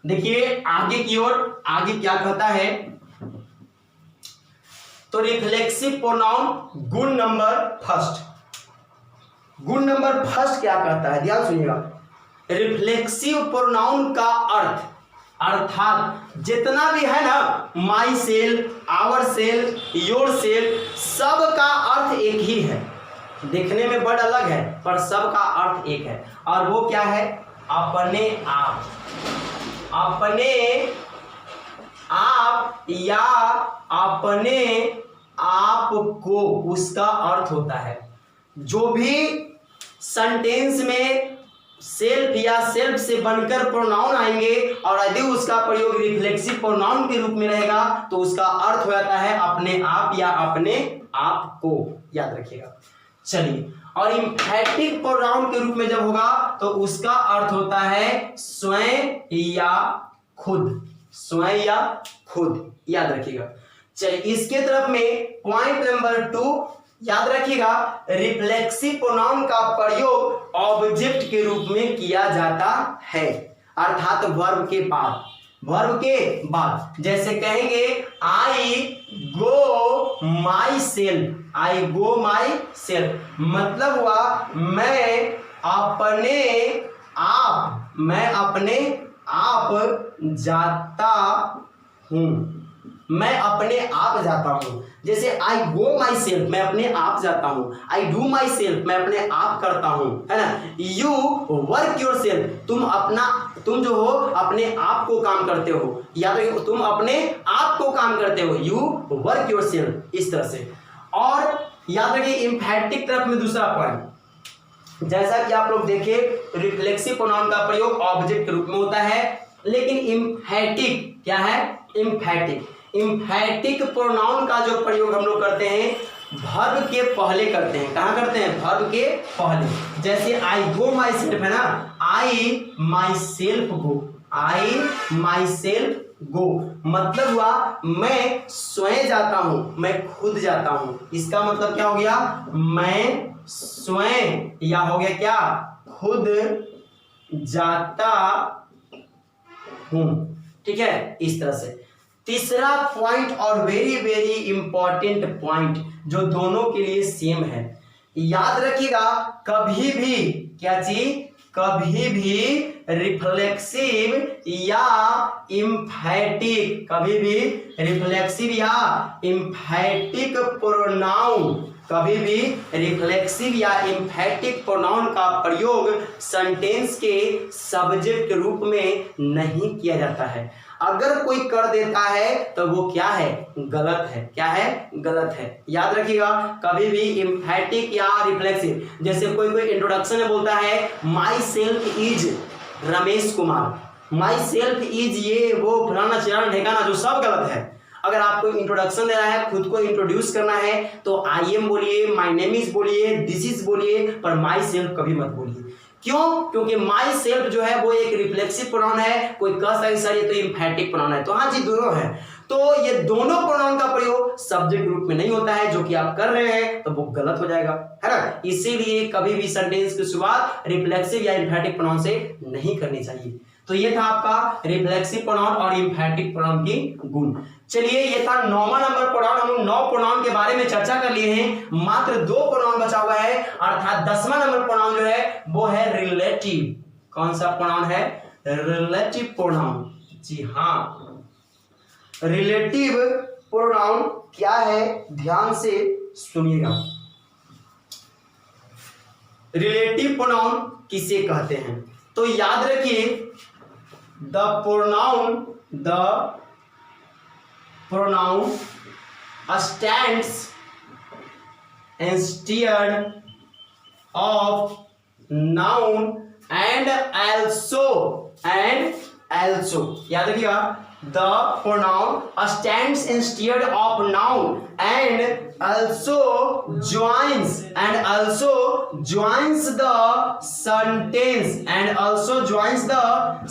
देखिए आगे की ओर, आगे क्या कहता है? तो रिफ्लेक्सिव प्रोनाउन गुण नंबर फर्स्ट, गुण नंबर फर्स्ट क्या कहता है? ध्यान सुनिएगा। रिफ्लेक्सिव प्रोनाउन का अर्थ, अर्थात जितना भी है ना, myself, ourself, yourself, सब का अर्थ एक ही है। देखने में वर्ड अलग है पर सब का अर्थ एक है, और वो क्या है? अपने आप, अपने आप या अपने आप को, उसका अर्थ होता है। जो भी सेंटेंस में सेल्फ या सेल्फ से बनकर प्रोनाउन आएंगे और यदि उसका प्रयोग रिफ्लेक्सिव प्रोनाउन के रूप में रहेगा तो उसका अर्थ हो जाता है अपने आप या अपने आप को, याद रखिएगा। चलिए, और इम्फैटिक प्रोनाउन के रूप में जब होगा तो उसका अर्थ होता है स्वयं या खुद, स्वयं या खुद, याद रखिएगा। चलिए, इसके तरफ में पॉइंट नंबर 2 याद रखिएगा, रिफ्लेक्सिव प्रोनाउन का प्रयोग ऑब्जेक्ट के रूप में किया जाता है, अर्थात वर्ब के बाद, वर्ब के बाद। जैसे कहेंगे आई गो my self, I go my self, मतलब हुआ मैं अपने आप जाता हूं, मैं अपने आप जाता हूं। जैसे आई गो माई सेल्फ, मैं अपने आप जाता हूं। आई डू माई सेल्फ, मैं अपने आप करता हूं, है ना। यू वर्क योर सेल्फ, तुम जो हो अपने आप को काम करते हो, या तो तुम अपने आप को काम करते हो, यू वर्क योर सेल्फ, इस तरह से। और याद रखिए इम्फैटिक तरफ में दूसरा पॉइंट, जैसा कि आप लोग देखे रिफ्लेक्सिव प्रोनाउन का प्रयोग ऑब्जेक्ट के रूप में होता है, लेकिन इम्फैटिक क्या है? इम्फैटिक प्रोनाउन का जो प्रयोग हम लोग करते हैं वर्ब के पहले करते हैं। कहाँ करते हैं? वर्ब के पहले। जैसे आई गो माई सेल्फ है ना, आई my self go, I my self गो, मतलब हुआ मैं स्वयं जाता हूं, मैं खुद जाता हूं। इसका मतलब क्या हो गया? मैं स्वयं या हो गया क्या? खुद जाता हूं, ठीक है, इस तरह से। तीसरा पॉइंट और वेरी वेरी इंपॉर्टेंट पॉइंट जो दोनों के लिए सेम है, याद रखिएगा, कभी भी क्या चीज? कभी भी रिफ्लेक्सिव या इम्फैटिक, कभी भी रिफ्लेक्सिव या इम्फैटिक प्रोनाउन, कभी भी रिफ्लेक्सिव या इम्फैटिक प्रोनाउन का प्रयोग सेंटेंस के सब्जेक्ट के रूप में नहीं किया जाता है। अगर कोई कर देता है तो वो क्या है? गलत है। क्या है? गलत है। याद रखिएगा, कभी भी इम्फैटिक या रिफ्लेक्सिव, जैसे कोई इंट्रोडक्शन में बोलता है my self is Ramesh Kumar, my self is ये वो फलाना चिराना ढेकाना, जो सब गलत है। अगर आपको इंट्रोडक्शन देना है, खुद को इंट्रोड्यूस करना है, तो आई एम बोलिए, माई नेम इज बोलिए, दिस इज बोलिए, पर माई सेल्फ कभी मत बोलिए। क्यों? क्योंकि माई सेल्फ जो है वो एक रिफ्लेक्सिव प्रोनाउन है। कोई कह सकता है सर ये तो इम्फैटिक प्रोनाउन है, तो हाँ जी दोनों है। तो ये दोनों प्रोनाउन का प्रयोग सब्जेक्ट रूप में नहीं होता है, जो कि आप कर रहे हैं तो वो गलत हो जाएगा, है ना। इसीलिए कभी भी सेंटेंस की शुरुआत रिफ्लेक्सिव या इम्फैटिक प्रोनाउन से नहीं करनी चाहिए। तो ये था आपका रिफ्लेक्सिव प्रोनाउन और इम्फैटिक प्रोनाउन की गुण। चलिए, ये था 9वां नंबर प्रोनाउन। हम लोग 9 प्रोनाउन के बारे में चर्चा कर लिए हैं, मात्र 2 प्रोनाउन बचा हुआ है, अर्थात 10वां नंबर प्रोनाउन जो है वो है रिलेटिव। कौन सा प्रोनाउन है? Relative pronoun. जी हाँ, रिलेटिव प्रोनाउन क्या है? ध्यान से सुनिएगा। रिलेटिव प्रोनाउन किसे कहते हैं? तो याद रखिए, the pronoun stands instead of noun and also याद रखिएगा, the pronoun stands instead of noun and also joins the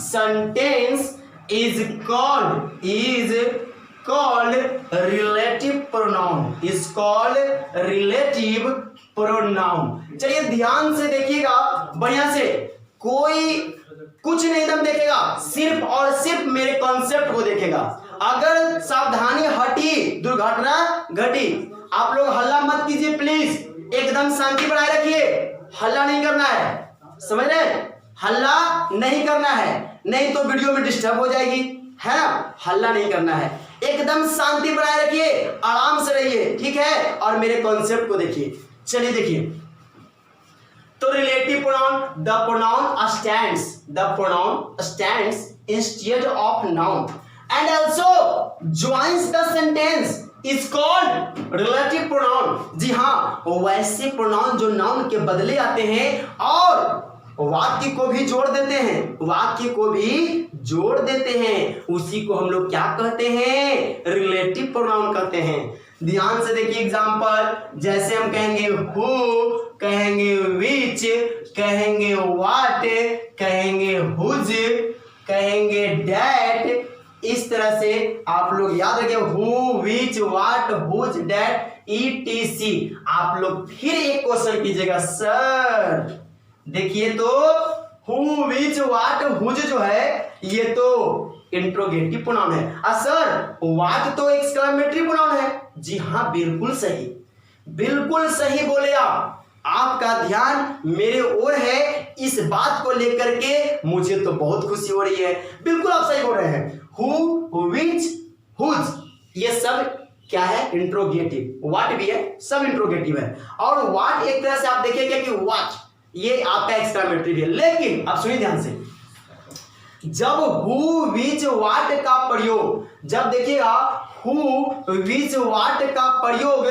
sentence is called relative pronoun, is called relative pronoun। चलिए ध्यान से देखिएगा, बढ़िया से, कोई कुछ नहीं एकदम देखेगा, सिर्फ और सिर्फ मेरे कॉन्सेप्ट को देखेगा। अगर सावधानी हटी, दुर्घटना घटी। आप लोग हल्ला मत कीजिए प्लीज, एकदम शांति बनाए रखिए, हल्ला नहीं करना है, समझ रहे? हल्ला नहीं करना है, नहीं तो वीडियो में डिस्टर्ब हो जाएगी, है ना। हल्ला नहीं करना है, एकदम शांति बनाए रखिए, आराम से रहिए, ठीक है। और मेरे कॉन्सेप्ट को देखिए, चलिए देखिए। तो relative pronoun, the pronoun stands instead of noun and also joins the sentence is called relative pronoun. जी हाँ, वैसे प्रोनाउन जो नाउन के बदले आते हैं और वाक्य को भी जोड़ देते हैं, वाक्य को भी जोड़ देते हैं, उसी को हम लोग क्या कहते हैं, रिलेटिव प्रोनाउन कहते हैं। ध्यान से देखिए एग्जांपल, जैसे हम कहेंगे हु, कहेंगे विच, कहेंगे व्हाट, कहेंगे हुज, कहेंगे डैट। इस तरह से आप लोग याद रखिए, who, which, what, whose, that, ETC। आप लोग फिर एक क्वेश्चन कीजिएगा, सर देखिए तो हु, विच, व्हाट, हुज जो है ये तो इंट्रोगेटिव प्रोनाउन है, सर व्हाट तो एक्सक्लेमेटरी प्रोनाउन है। जी हाँ, बिल्कुल सही, बिल्कुल सही बोले आप। आपका ध्यान मेरे ओर है, इस बात को लेकर के मुझे तो बहुत खुशी हो रही है। बिल्कुल आप सही बोल रहे हैं, हु, विच, हुज ये सब क्या है, इंट्रोगेटिव। व्हाट भी है, सब इंट्रोगेटिव है। और व्हाट एक तरह से आप देखिएगा कि व्हाट ये आपका एक्सक्लेमेटरी है। लेकिन अब सुनिए ध्यान से, जब हु, विच, व्हाट का प्रयोग, जब देखिएगा हु, विच, व्हाट का प्रयोग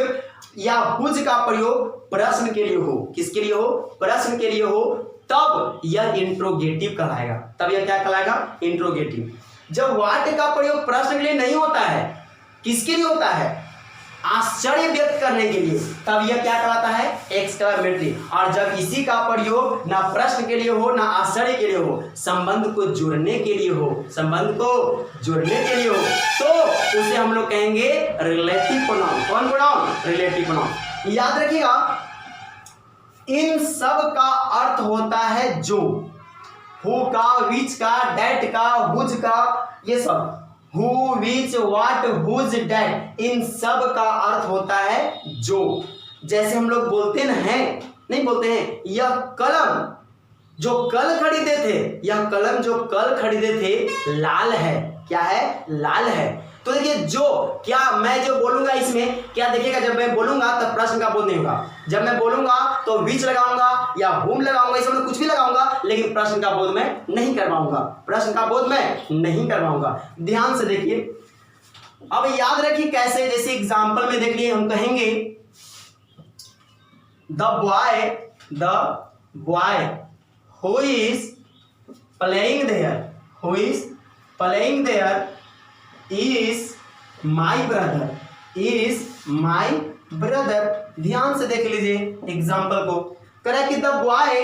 या हुज का प्रयोग प्रश्न के लिए हो, किसके लिए हो, प्रश्न के लिए हो, तब यह इंट्रोगेटिव कहलाएगा। तब यह क्या कहलाएगा, इंट्रोगेटिव। जब व्हाट का प्रयोग प्रश्न के लिए नहीं होता है, किसके लिए होता है, आश्चर्य व्यक्त करने के लिए, तब यह क्या कहलाता है, एक्सक्लेमेटरी। और जब इसी का प्रयोग ना प्रश्न के लिए हो ना आश्चर्य के लिए हो, संबंध को जोड़ने के लिए हो, संबंध को जोड़ने के लिए हो, तो उसे हम लोग कहेंगे रिलेटिव प्रोनाउन। कौन प्रोनाउन, रिलेटिव प्रोनाउन। याद रखिएगा, इन सब का अर्थ होता है जो, हु का, विच का, डैट का, हुज का, ये सब who, which, what, whose, that, इन सब का अर्थ होता है जो। जैसे हम लोग बोलते नहीं बोलते हैं, यह कलम जो कल खरीदे थे, यह कलम जो कल खरीदे थे लाल है। क्या है, लाल है। तो देखिए जो, क्या मैं जो बोलूंगा इसमें क्या देखिएगा, जब मैं बोलूंगा तब प्रश्न का बोध नहीं होगा। जब मैं बोलूंगा तो विच लगाऊंगा या हुम लगाऊंगा, इसमें कुछ भी लगाऊंगा, लेकिन प्रश्न का बोध मैं नहीं करवाऊंगा, प्रश्न का बोध मैं नहीं करवाऊंगा। ध्यान से देखिए, अब याद रखिए कैसे, जैसे एग्जांपल में देख लिए, हम कहेंगे the boy who is playing there is my brother. ध्यान से देख लीजिए एग्जाम्पल को, कह कि the boy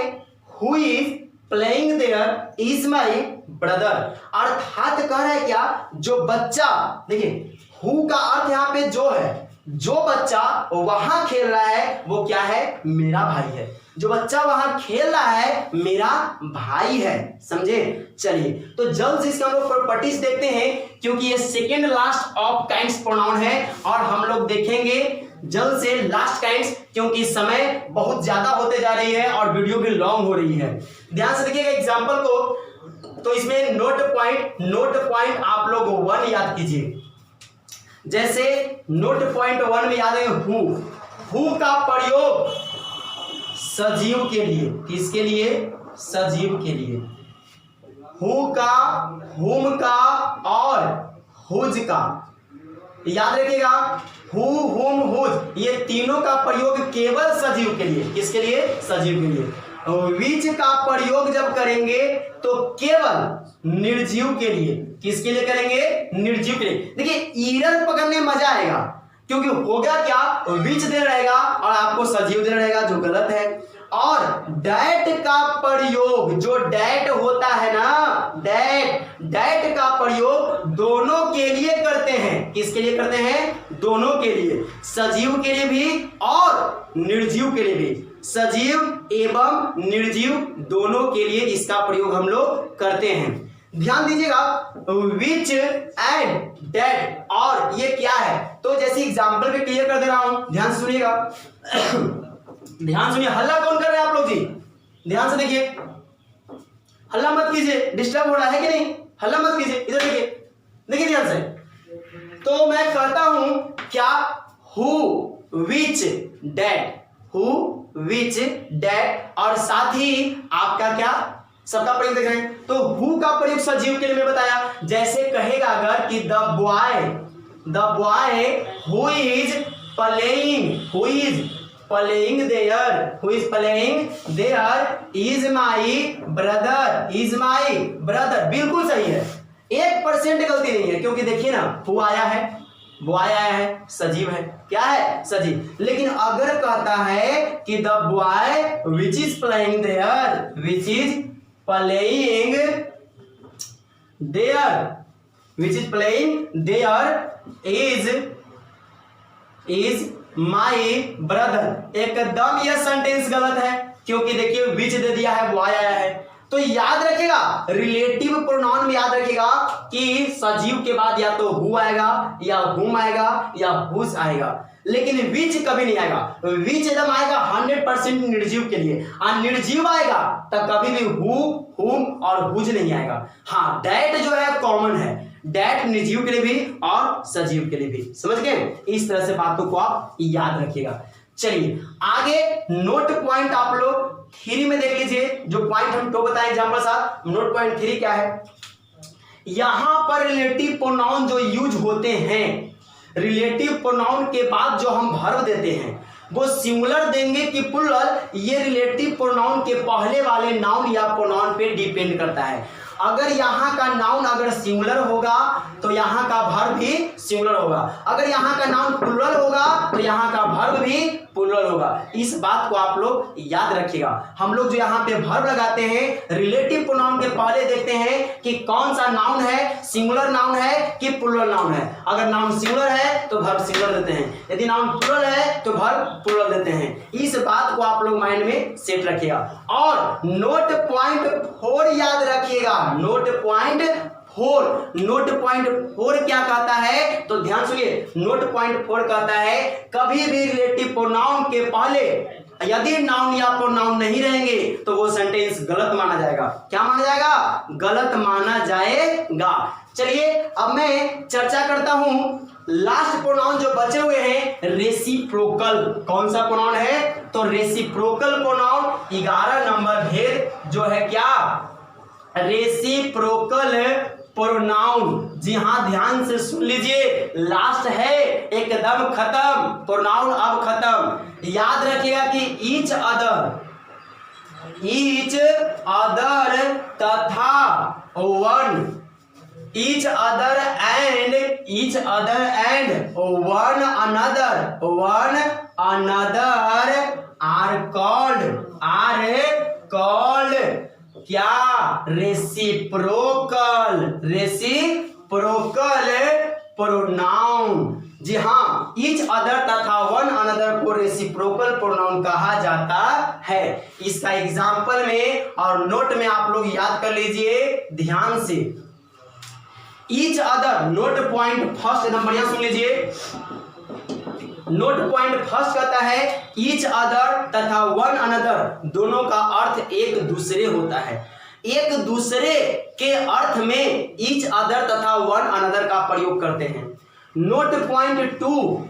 who is playing there is my brother. अर्थात कह रहा है क्या, जो बच्चा, देखिए हु का अर्थ यहाँ पे जो है, जो बच्चा वहां खेल रहा है वो क्या है, मेरा भाई है। जो बच्चा वहां खेल रहा है मेरा भाई है, समझे। चलिए तो जल्द से इसके हम लोग प्रॉपर्टीज देखते हैं, क्योंकि ये second last of kinds pronoun है और हम लोग देखेंगे जल्द से लास्ट काइंड्स, क्योंकि समय बहुत ज्यादा होते जा रही है और वीडियो भी लॉन्ग हो रही है। ध्यान से देखिएगा एग्जाम्पल को, तो इसमें नोट पॉइंट आप लोग 1 याद कीजिए। जैसे नोट पॉइंट 1 में याद है हु का प्रयोग सजीव के लिए, किसके लिए, सजीव के लिए। हु का, हुम का और हुज का, याद रखिएगा हु, हुम, हुज ये तीनों का प्रयोग केवल सजीव के लिए, किसके लिए, सजीव के लिए। विच का प्रयोग जब करेंगे तो केवल निर्जीव के लिए, किसके लिए करेंगे, निर्जीव के लिए। देखिए ईरन पकड़ने में मजा आएगा, क्योंकि होगा क्या, विच दे रहेगा और आपको सजीव दे रहेगा, जो गलत है। और डैट का प्रयोग, जो डैट होता है ना, डैट का प्रयोग दोनों के लिए करते हैं, किसके लिए करते हैं, दोनों के लिए, सजीव के लिए भी और निर्जीव के लिए भी। सजीव एवं निर्जीव दोनों के लिए इसका प्रयोग हम लोग करते हैं। ध्यान दीजिएगा, विच एंड डैट, और ये क्या है, तो जैसे एग्जांपल में क्लियर कर दे रहा हूं, ध्यान से सुनिएगा। ध्यान सुनिए, हल्ला कौन कर रहे हैं आप लोग जी, ध्यान से देखिए। हल्ला मत कीजिए, डिस्टर्ब हो रहा है कि नहीं, हल्ला मत कीजिए, इधर देखिए, देखिए ध्यान से। तो मैं कहता हूं क्या, who which that, who which that, और साथ ही आपका क्या, सबका प्रयोग देख रहे हैं। तो हु का प्रयोग सजीव के लिए मैं बताया, जैसे कहेगा अगर कि the boy who is playing there is my brother, बिल्कुल सही है, 1% गलती नहीं है, क्योंकि देखिए ना हु आया है, बॉय आया है, सजीव है, क्या है, सजीव। लेकिन अगर कहता है कि the boy which is playing there is my brother, एकदम यह सेंटेंस गलत है, क्योंकि देखिए विच दे दिया है, बॉय आया है। तो याद रखेगा रिलेटिव प्रोनाउन में, याद रखेगा कि सजीव के बाद या तो हु आएगा या हुम आएगा या हुस आएगा, लेकिन विच कभी नहीं आएगा। विच एकदम आएगा 100% निर्जीव के लिए, और निर्जीव आएगा तब कभी भी हु, हुम और हुज नहीं आएगा। हाँ, दैट जो है कॉमन है, दैट निर्जीव के लिए भी और सजीव के लिए भी, समझ गए। इस तरह से बातों को आप याद रखिएगा। चलिए आगे नोट पॉइंट आप लोग 3 में देख लीजिए, जो पॉइंट हम तो बताएं एग्जांपल साथ। नोट पॉइंट 3 क्या है, यहां पर रिलेटिव प्रोनाउन जो यूज होते हैं, रिलेटिव प्रोनाउन के बाद जो हम वर्ब देते हैं वो सिंगुलर देंगे कि प्लूरल, ये रिलेटिव प्रोनाउन के पहले वाले नाउन या प्रोनाउन पे डिपेंड करता है। अगर यहाँ का नाउन अगर सिंगुलर होगा तो यहाँ का वर्ब भी सिंगुलर होगा, अगर यहाँ का नाउन प्लूरल होगा तो यहाँ का वर्ब भी प्लूरल होगा। इस बात को आप लोग याद रखिएगा। हम लोग जो यहाँ पे वर्ब लगाते हैं रिलेटिव प्रोनाउन के पहले देखते हैं कि कौन सा नाउन है, सिंगुलर नाउन है कि प्लूरल नाउन है। अगर नाउन सिंगुलर है तो वर्ब सिंगुलर देते हैं, यदि नाउन प्लूरल है तो वर्ब प्लूरल देते हैं। इस बात को आप लोग माइंड में सेट रखिएगा। और नोट पॉइंट 4 याद रखिएगा, नोट पॉइंट 4 क्या कहता है, तो ध्यान सुनिए। नोट पॉइंट 4 कहता है कभी भी रिलेटिव प्रोनाउन के पहले यदि नाउन या प्रोनाउन नहीं रहेंगे तो वो सेंटेंस गलत माना जाएगा। क्या माना जाएगा, गलत माना जाएगा। चलिए अब मैं चर्चा करता हूं लास्ट प्रोनाउन जो बचे हुए हैं, रेसिप्रोकल। कौन सा प्रोनाउन है, तो रेसिप्रोकल प्रोनाउन 11 नंबर भेद जो है क्या, रेसिप्रोकल प्रोनाउन। जी हाँ, ध्यान से सुन लीजिए, लास्ट है, एकदम खत्म, प्रोनाउन अब खत्म। याद रखिएगा कि ईच अदर तथा one, each other and one another are called क्या, रेसिप्रोकल प्रोनाउन। जी हाँ, ईच अदर तथा वन अनदर को रेसिप्रोकल प्रोनाउन कहा जाता है। इसका एग्जाम्पल में और नोट में आप लोग याद कर लीजिए ध्यान से। Each other, note point first number यहां सुन लीजिए। नोट पॉइंट फर्स्ट कहता है ईच अदर तथा वन अनदर दोनों का अर्थ एक दूसरे होता है। एक दूसरे के अर्थ में ईच अदर तथा वन अनदर का प्रयोग करते हैं। नोट पॉइंट 2,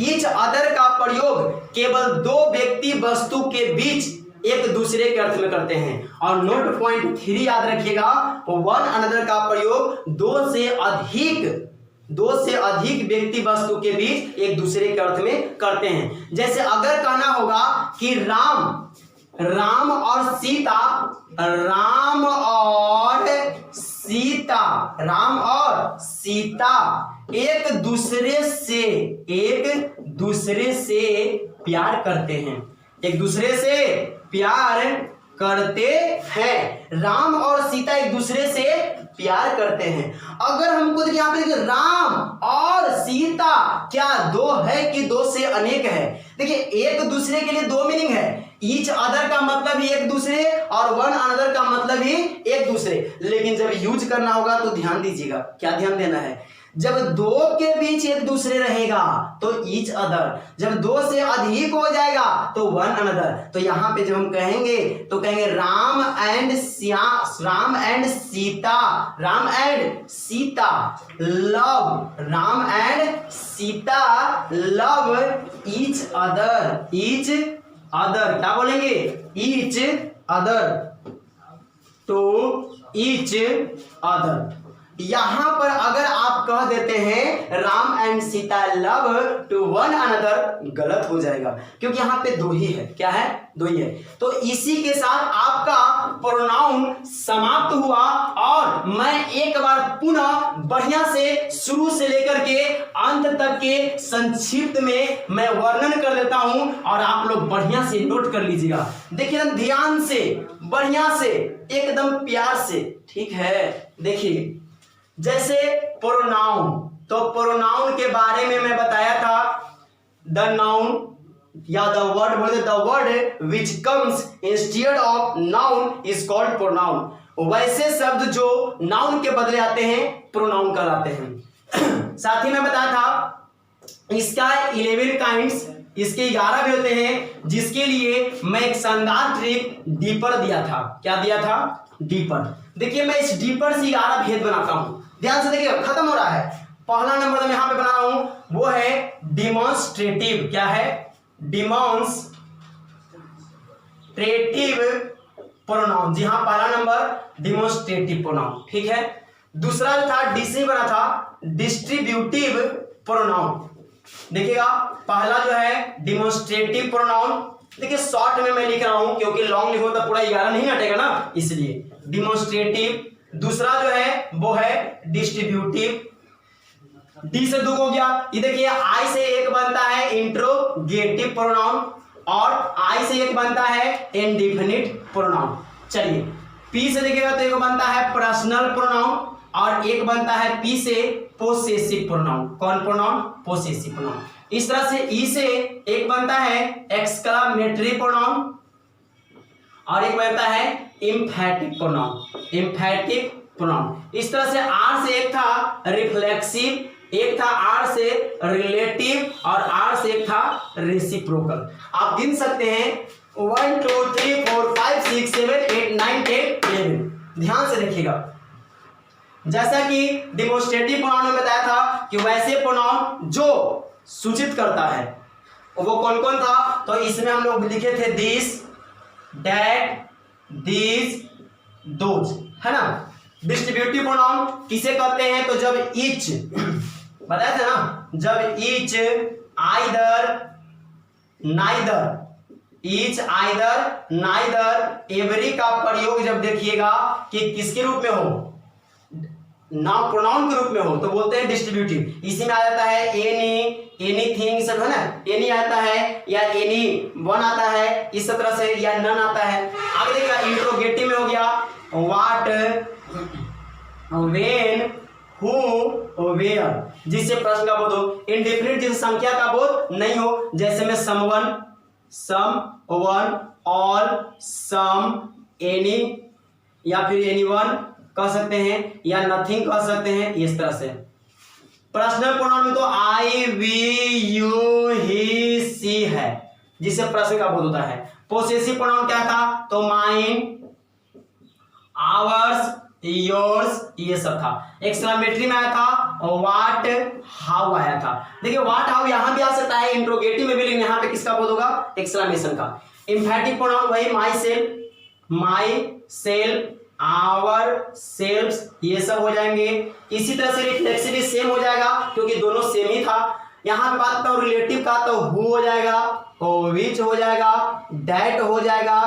ईच अदर का प्रयोग केवल 2 व्यक्ति वस्तु के बीच एक दूसरे के अर्थ में करते हैं। और नोट पॉइंट 3 याद रखिएगा, वन अनदर का प्रयोग 2 से अधिक व्यक्ति वस्तु के बीच एक दूसरे के अर्थ में करते हैं। जैसे अगर कहना होगा कि राम और सीता एक दूसरे से प्यार करते हैं, एक दूसरे से प्यार करते हैं। राम और सीता एक दूसरे से प्यार करते हैं। अगर हमको देखिए यहाँ पे राम और सीता क्या 2 है कि 2 से अनेक है। देखिए एक दूसरे के लिए 2 मीनिंग है। ईच अदर का मतलब ही एक दूसरे और वन अनदर का मतलब ही एक दूसरे। लेकिन जब यूज करना होगा तो ध्यान दीजिएगा, क्या ध्यान देना है, जब दो के बीच एक दूसरे रहेगा तो ईच अदर, जब दो से अधिक हो जाएगा तो वन अनदर। तो यहां पे जब हम कहेंगे तो कहेंगे Ram and Sita, Ram and Sita love, Ram and Sita love each other, each other क्या बोलेंगे, each other, to each other. यहां पर अगर आप कह देते हैं Ram and Sita love to one another, गलत हो जाएगा क्योंकि यहां पे दो ही है, क्या है, दो ही है। तो इसी के साथ आपका प्रोनाउन समाप्त हुआ और मैं एक बार पुनः बढ़िया से शुरू से लेकर के अंत तक के संक्षिप्त में मैं वर्णन कर देता हूं और आप लोग बढ़िया से नोट कर लीजिएगा। देखिए ध्यान से, बढ़िया से, एकदम प्यार से, ठीक है। देखिए जैसे प्रोनाउन, तो प्रोनाउन के बारे में मैं बताया था, द नाउन या द वर्ड बोले, the word which comes instead of noun is called pronoun. वैसे शब्द जो नाउन के बदले आते हैं प्रोनाउन कहलाते हैं। साथ ही मैं बताया था इसका 11 काइंड्स, इसके 11 भी होते हैं, जिसके लिए मैं एक शानदार ट्रिक डीपर दिया था। क्या दिया था, डीपर। देखिए मैं इस डीपर से 11 भेद बनाता हूं, ध्यान से देखिए, खत्म हो रहा है। पहला नंबर मैं यहां पे बना रहा हूं, वो है डिमॉन्स्ट्रेटिव। क्या है, डिमॉन्स्ट्रेटिव प्रोनाउन। जी हां, पहला नंबर डिमॉन्स्ट्रेटिव प्रोनाउन, ठीक है। दूसरा जो था डीसी बना था, डिस्ट्रीब्यूटिव प्रोनाउन। देखिएगा पहला जो है डिमॉन्स्ट्रेटिव प्रोनाउन, देखिए शॉर्ट में मैं लिख रहा हूं क्योंकि लॉन्ग लिखो तो पूरा 11 नहीं हटेगा ना, इसलिए डिमॉन्स्ट्रेटिव। दूसरा जो है वो है डिस्ट्रीब्यूटिव, डी से 2 हो गया। ये देखिए आई से एक बनता है इंट्रोगेटिव प्रोनाउन और आई से एक बनता है इंडेफिनिट प्रोनाउन। चलिए पी से देखिएगा तो एक बनता है पर्सनल प्रोनाउन और एक बनता है पी से पोसेसिव प्रोनाउन। कौन प्रोनाउन, पोसेसिव प्रोनाउन। इस तरह से ई से एक बनता है एक्सक्लामेटरी प्रोनाउन और एक बनता है एम्फैटिक प्रोनाउन, एम्फैटिक प्रोनाउन। इस तरह से आर से एक था रिफ्लेक्सिव, एक था आर से रिलेटिव और आर से एक था रेसिप्रोकल। आप गिन सकते हैं 1 2 3 4 5 6 7 8 9 10 11। ध्यान से देखिएगा, जैसा कि डिमॉन्स्ट्रेटिव प्रोनाउन में बताया था कि वैसे प्रोनाउन जो सूचित करता है वो कौन कौन था, तो इसमें हम लोग लिखे थे दिस, दैट, दीज, दोज, है ना। डिस्ट्रीब्यूटिव प्रोनाउन किसे कहते हैं, तो जब ईच बताया था ना, जब each, either, neither, each, either, neither, every का प्रयोग जब देखिएगा कि किसके रूप में हो, नाउन प्रोनाउन के रूप में हो, तो बोलते हैं डिस्ट्रीब्यूटिव। इसी में आ जाता है एनी, एनीथिंग, सब है ना, एनी आता है या एनी वन आता है इस तरह से, या नन आता है। आगे देखिएगा इंट्रोगेटिव में हो गया व्हाट, व्हेन, हु, वेयर, जिससे प्रश्न का बोध हो। इंडेफिनिट जिससे संख्या का बोध नहीं हो, जैसे में समवन, सम वन, ऑल, सम, एनी या फिर एनीवन कह सकते हैं या नथिंग कह सकते हैं, इस तरह से। पर्सनल प्रोनाउन में तो आई, वी, यू, ही, सी है, जिससे प्रश्न का बोध होता है। पोसेसिव प्रोनाउन क्या था, तो माइन, आवर्स, योर्स, ये सब था। एक्सक्लेमेटरी में आया था व्हाट, हाउ आया था। देखिए व्हाट, हाउ यहां भी आ सकता है, इंट्रोगेटिव में भी, लेकिन यहां पे किसका बोध होगा, एक्सक्लेमेशन का। एम्फैटिक प्रोनाउन वही माई सेल्फ, आवर, सेल्फ्स, ये सब हो जाएंगे। इसी तरह से रिफ्लेक्सिव सेम हो जाएगा क्योंकि दोनों सेम ही था। यहां पे बात करता हूं रिलेटिव का, तो हु हो जाएगा, विच हो जाएगा, दैट हो जाएगा,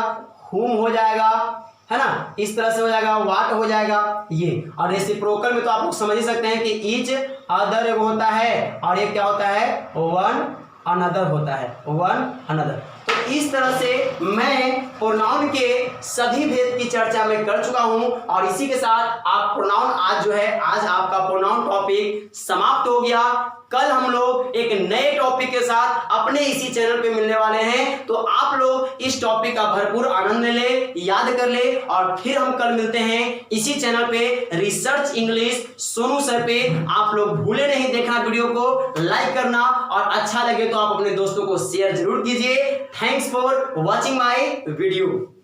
हुम हो जाएगा, है ना, इस तरह से हो जाएगा, व्हाट हो जाएगा ये। और रेसिप्रोकल में तो आप लोग समझ ही सकते हैं कि ईच अदर होता है और ये क्या होता है, वन अनदर होता है, वन अनदर। तो इस तरह से मैं प्रोनाउन के सभी भेद की चर्चा में कर चुका हूं और इसी के साथ आप प्रोनाउन आज जो है, आज आपका प्रोनाउन टॉपिक समाप्त हो गया। कल हम लोग एक नए टॉपिक के साथ अपने इसी चैनल पे मिलने वाले हैं। तो आप लोग इस टॉपिक का भरपूर आनंद ले, याद कर ले, और फिर हम कल मिलते हैं इसी चैनल पे रिसर्च इंग्लिश सोनू सर पे। आप लोग भूले नहीं देखना, वीडियो को लाइक करना, और अच्छा लगे तो आप अपने दोस्तों को शेयर जरूर कीजिए। Thanks for watching my video.